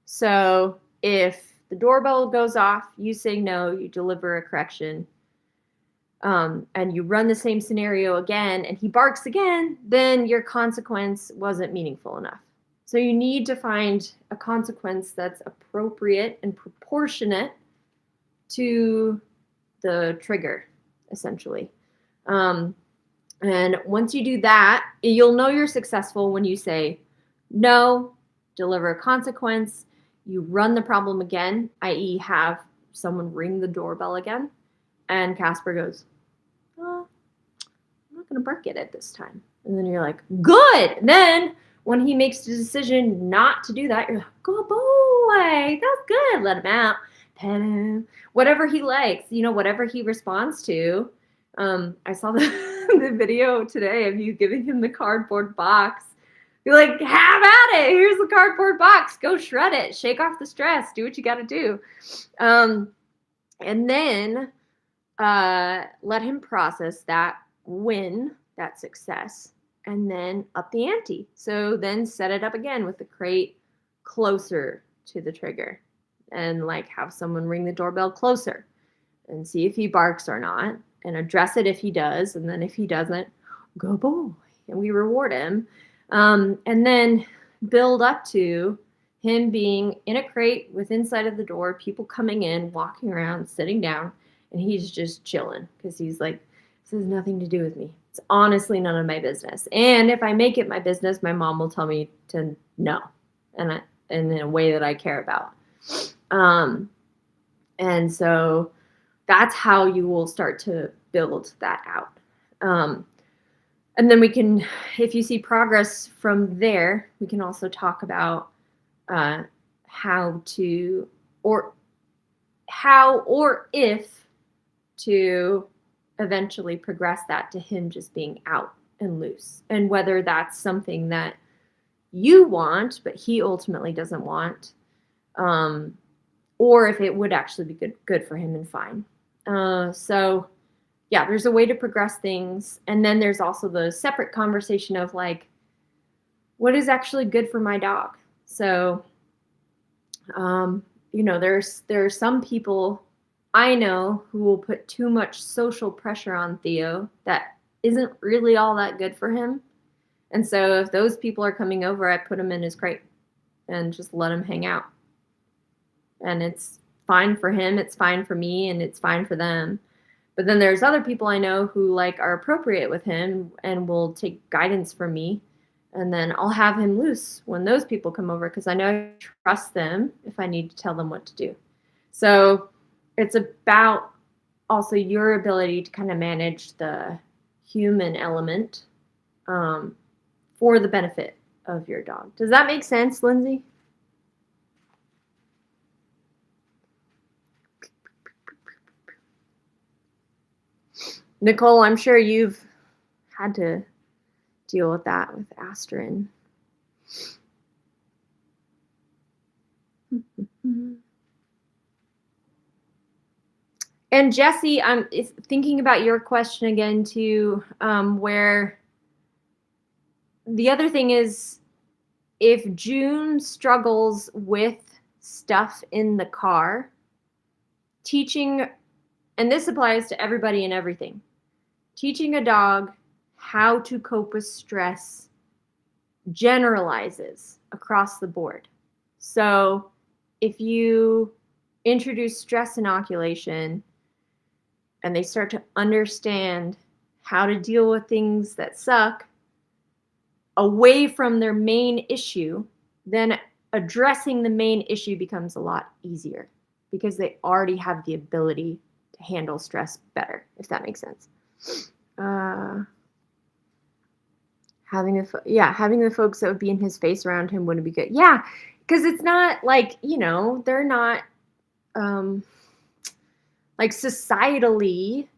So if the doorbell goes off, you say no, you deliver a correction, and you run the same scenario again, and he barks again, then your consequence wasn't meaningful enough. So you need to find a consequence that's appropriate and proportionate to the trigger, essentially. And once you do that, you'll know you're successful when you say no, deliver a consequence, you run the problem again, i.e. have someone ring the doorbell again, and Casper goes, oh, I'm not going to bark at it this time. And then you're like, good! And then when he makes the decision not to do that, you're like, good boy, that's good, let him out, pet him, whatever he likes, whatever he responds to. I saw the video today of you giving him the cardboard box. You're like, have at it. Here's the cardboard box. Go shred it. Shake off the stress. Do what you got to do. And then let him process that win, that success, and then up the ante. So then set it up again with the crate closer to the trigger and like have someone ring the doorbell closer and see if he barks or not and address it if he does. And then if he doesn't, go boy. And we reward him. And then build up to him being in a crate with inside of the door, people coming in, walking around, sitting down, and he's just chilling because he's like, this has nothing to do with me. It's honestly none of my business. And if I make it my business, my mom will tell me to no, and in a way that I care about. And so that's how you will start to build that out. And then we can, if you see progress from there, we can also talk about how or if to eventually progress that to him just being out and loose, and whether that's something that you want but he ultimately doesn't want, or if it would actually be good for him and fine. So yeah, there's a way to progress things. And then there's also the separate conversation of like, what is actually good for my dog? So, there's some people I know who will put too much social pressure on Theo that isn't really all that good for him. And so if those people are coming over, I put him in his crate and just let him hang out. And it's fine for him, it's fine for me, and it's fine for them. But then there's other people I know who like are appropriate with him and will take guidance from me. And then I'll have him loose when those people come over because I know I trust them if I need to tell them what to do. So it's about also your ability to kind of manage the human element for the benefit of your dog. Does that make sense, Lindsay? Nicole, I'm sure you've had to deal with that with Astrid. And Jesse, I'm thinking about your question again too, where the other thing is, if June struggles with stuff in the car, teaching, and this applies to everybody and everything, teaching a dog how to cope with stress generalizes across the board. So if you introduce stress inoculation and they start to understand how to deal with things that suck away from their main issue, then addressing the main issue becomes a lot easier because they already have the ability to handle stress better, if that makes sense. Having the folks that would be in his face around him wouldn't be good. Yeah, because it's not like, they're not like societally,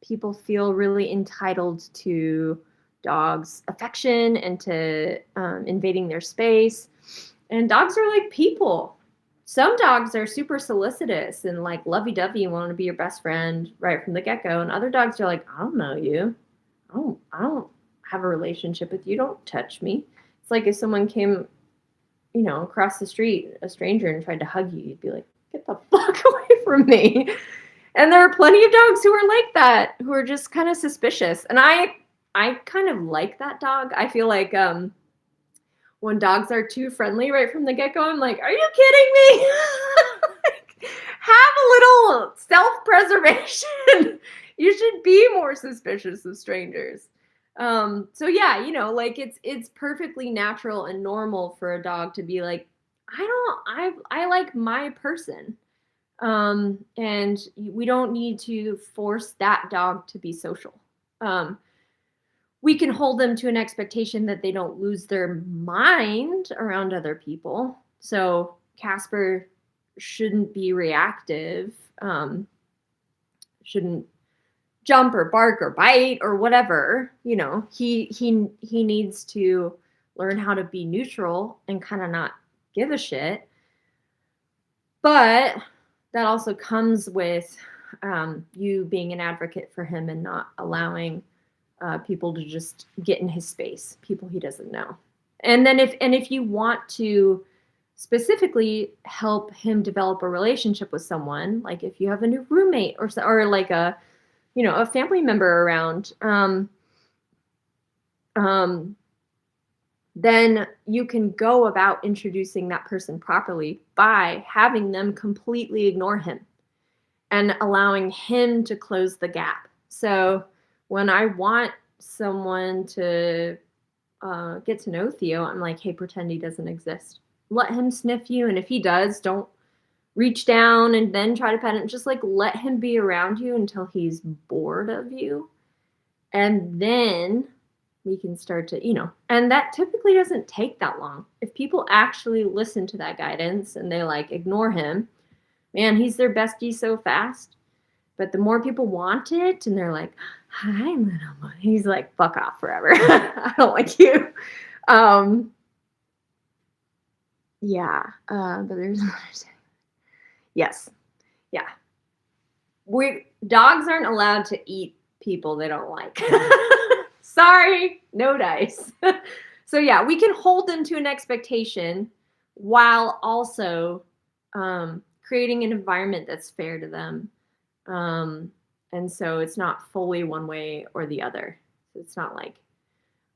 people feel really entitled to dogs' affection and to invading their space. And dogs are like people. Some dogs are super solicitous and like lovey-dovey and want to be your best friend right from the get-go. And other dogs are like, I don't know you. I don't have a relationship with you. Don't touch me. It's like if someone came, across the street, a stranger, and tried to hug you, you'd be like, get the fuck away from me. And there are plenty of dogs who are like that, who are just kind of suspicious. And I kind of like that dog. I feel like when dogs are too friendly right from the get-go, I'm like, are you kidding me? Like, have a little self-preservation. You should be more suspicious of strangers. So yeah, like it's perfectly natural and normal for a dog to be like, I like my person. And we don't need to force that dog to be social. We can hold them to an expectation that they don't lose their mind around other people. So Casper shouldn't be reactive, shouldn't jump or bark or bite or whatever. He needs to learn how to be neutral and kind of not give a shit. But that also comes with you being an advocate for him and not allowing people to just get in his space, people he doesn't know. And then if you want to specifically help him develop a relationship with someone, like if you have a new roommate or like a family member around, then you can go about introducing that person properly by having them completely ignore him and allowing him to close the gap. So when I want someone to get to know Theo, I'm like, hey, pretend he doesn't exist. Let him sniff you. And if he does, don't reach down and then try to pet him. Just like let him be around you until he's bored of you. And then we can start to, and that typically doesn't take that long. If people actually listen to that guidance and they like ignore him, man, he's their bestie so fast. But the more people want it and they're like, hi, little boy, he's like, fuck off forever. I don't like you. Yeah. But there's another thing. Yes. Yeah. Dogs aren't allowed to eat people they don't like. Sorry, no dice. So yeah, we can hold them to an expectation while also creating an environment that's fair to them. And so it's not fully one way or the other. It's not like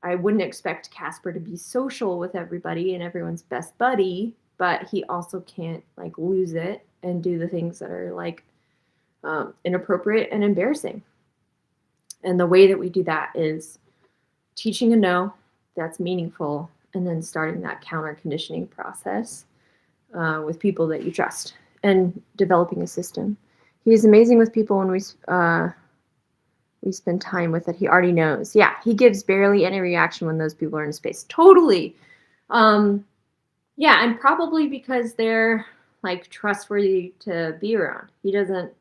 I wouldn't expect Casper to be social with everybody and everyone's best buddy, but he also can't like lose it and do the things that are like inappropriate and embarrassing. And the way that we do that is teaching a no that's meaningful and then starting that counter conditioning process with people that you trust and developing a system. He's amazing with people when we spend time with it. He already knows. Yeah, he gives barely any reaction when those people are in space. Totally. Yeah, and probably because they're like trustworthy to be around. He doesn't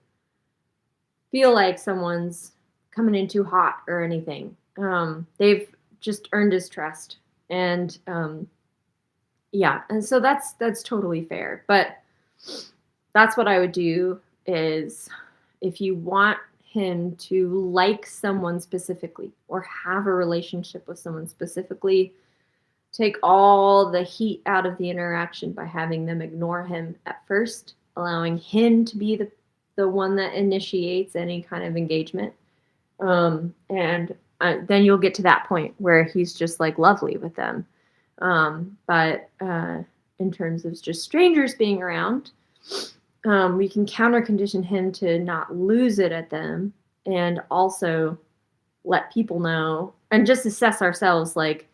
feel like someone's coming in too hot or anything. They've just earned his trust, and yeah, and so that's totally fair. But that's what I would do is if you want him to like someone specifically or have a relationship with someone specifically, take all the heat out of the interaction by having them ignore him at first, allowing him to be the one that initiates any kind of engagement. And then you'll get to that point where he's just like lovely with them. But in terms of just strangers being around, we can counter condition him to not lose it at them, and also let people know and just assess ourselves, like,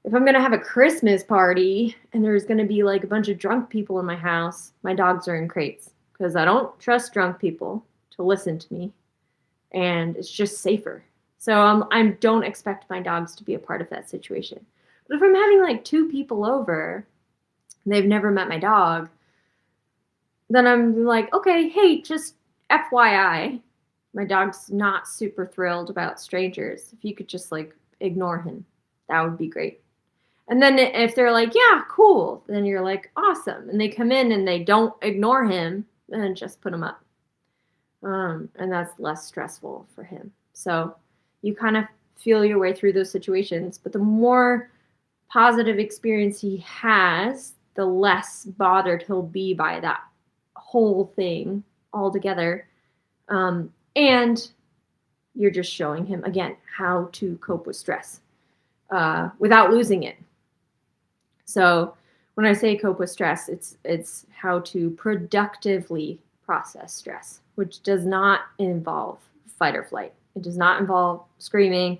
if I'm going to have a Christmas party and there's going to be like a bunch of drunk people in my house, my dogs are in crates because I don't trust drunk people to listen to me, and it's just safer. So I don't expect my dogs to be a part of that situation. But if I'm having like 2 people over and they've never met my dog, then I'm like, okay, hey, just FYI, my dog's not super thrilled about strangers. If you could just like ignore him, that would be great. And then if they're like, yeah, cool, then you're like, awesome. And they come in and they don't ignore him, then just put him up. And that's less stressful for him. So you kind of feel your way through those situations. But the more positive experience he has, the less bothered he'll be by that whole thing altogether. And you're just showing him, again, how to cope with stress without losing it. So when I say cope with stress, it's how to productively process stress, which does not involve fight or flight. It does not involve screaming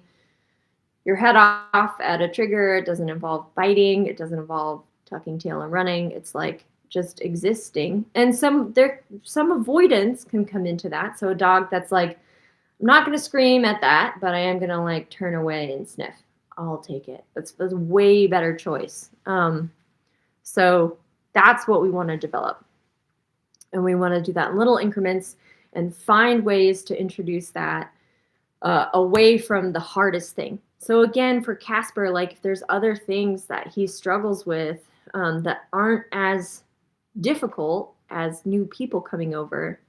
your head off at a trigger. It doesn't involve biting. It doesn't involve tucking tail and running. It's like just existing. And some avoidance can come into that. So a dog that's like, I'm not going to scream at that, but I am going to like turn away and sniff. I'll take it. That's a way better choice. So that's what we want to develop. And we want to do that in little increments and find ways to introduce that away from the hardest thing. So again, for Casper, like if there's other things that he struggles with that aren't as difficult as new people coming over,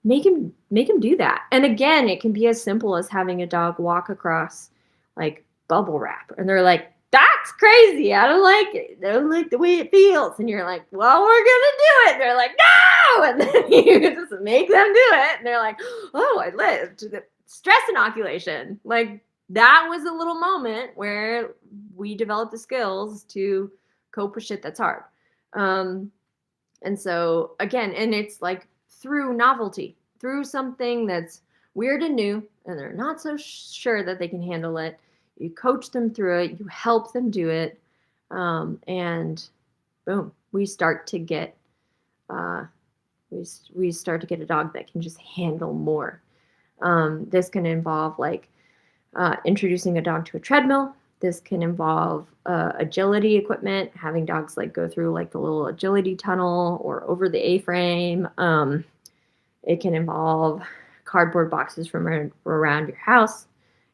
make him do that. And again, it can be as simple as having a dog walk across like bubble wrap, and they're like, that's crazy, I don't like it, I don't like the way it feels, and you're like, well, we're gonna do it, and they're like, no, and then you just make them do it, and they're like, oh, I lived the stress inoculation. Like that was a little moment where we developed the skills to cope with shit that's hard. And so again, and it's like through novelty, through something that's weird and new, and they're not so sure that they can handle it. You coach them through it, you help them do it, and boom, we start to get we start to get a dog that can just handle more. This can involve like introducing a dog to a treadmill. This can involve agility equipment, having dogs like go through like the little agility tunnel or over the A-frame. It can involve cardboard boxes from around your house.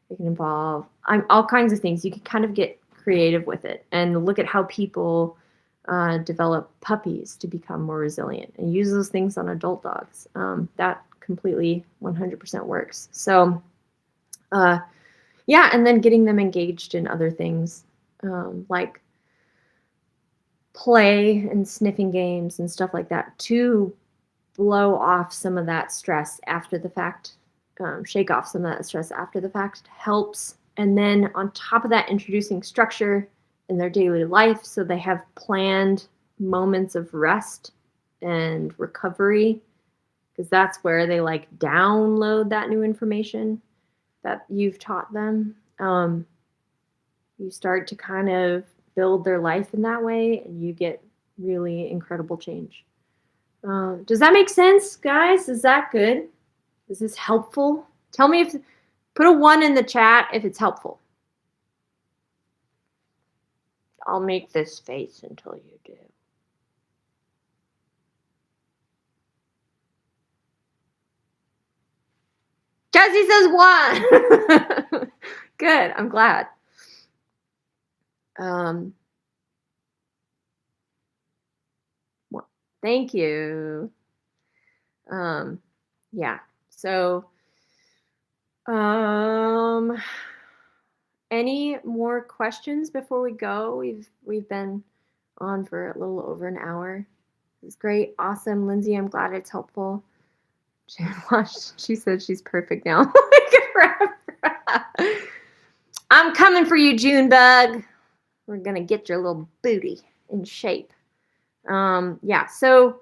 It can involve all kinds of things. You can kind of get creative with it and look at how people develop puppies to become more resilient and use those things on adult dogs. That completely 100% works. So yeah, and then getting them engaged in other things like play and sniffing games and stuff like that to blow off some of that stress after the fact, shake off some of that stress after the fact helps. And then on top of that, introducing structure in their daily life so they have planned moments of rest and recovery, because that's where they like download that new information that you've taught them. You start to kind of build their life in that way, and you get really incredible change. Does that make sense, guys? Is that good? Is this helpful? Tell me if, put a 1 in the chat if it's helpful. I'll make this face until you do. Jesse says 1. Good. I'm glad. Well, thank you. Yeah. So, any more questions before we go? We've been on for a little over an hour. It's great. Awesome. Lindsay, I'm glad it's helpful. She said she's perfect now. I'm coming for you, Junebug. We're gonna get your little booty in shape. Yeah. So,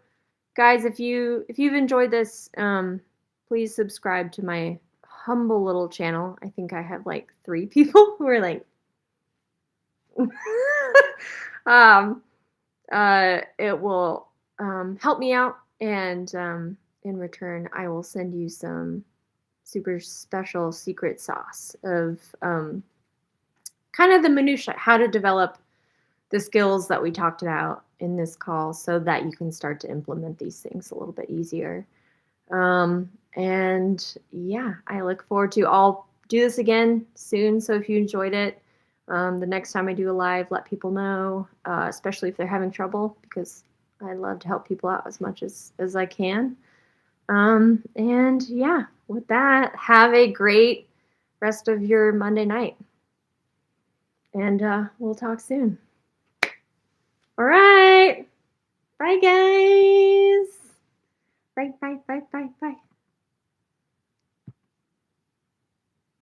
guys, if you've enjoyed this, please subscribe to my humble little channel. I think I have like 3 people who are like, it will help me out, and in return, I will send you some super special secret sauce of kind of the minutia, how to develop the skills that we talked about in this call, so that you can start to implement these things a little bit easier. And yeah, I look forward to. I'll do this again soon. So if you enjoyed it, the next time I do a live, let people know, especially if they're having trouble, because I love to help people out as much as I can. And yeah, with that, have a great rest of your Monday night. And we'll talk soon. All right. Bye, guys. Bye, bye, bye, bye, bye.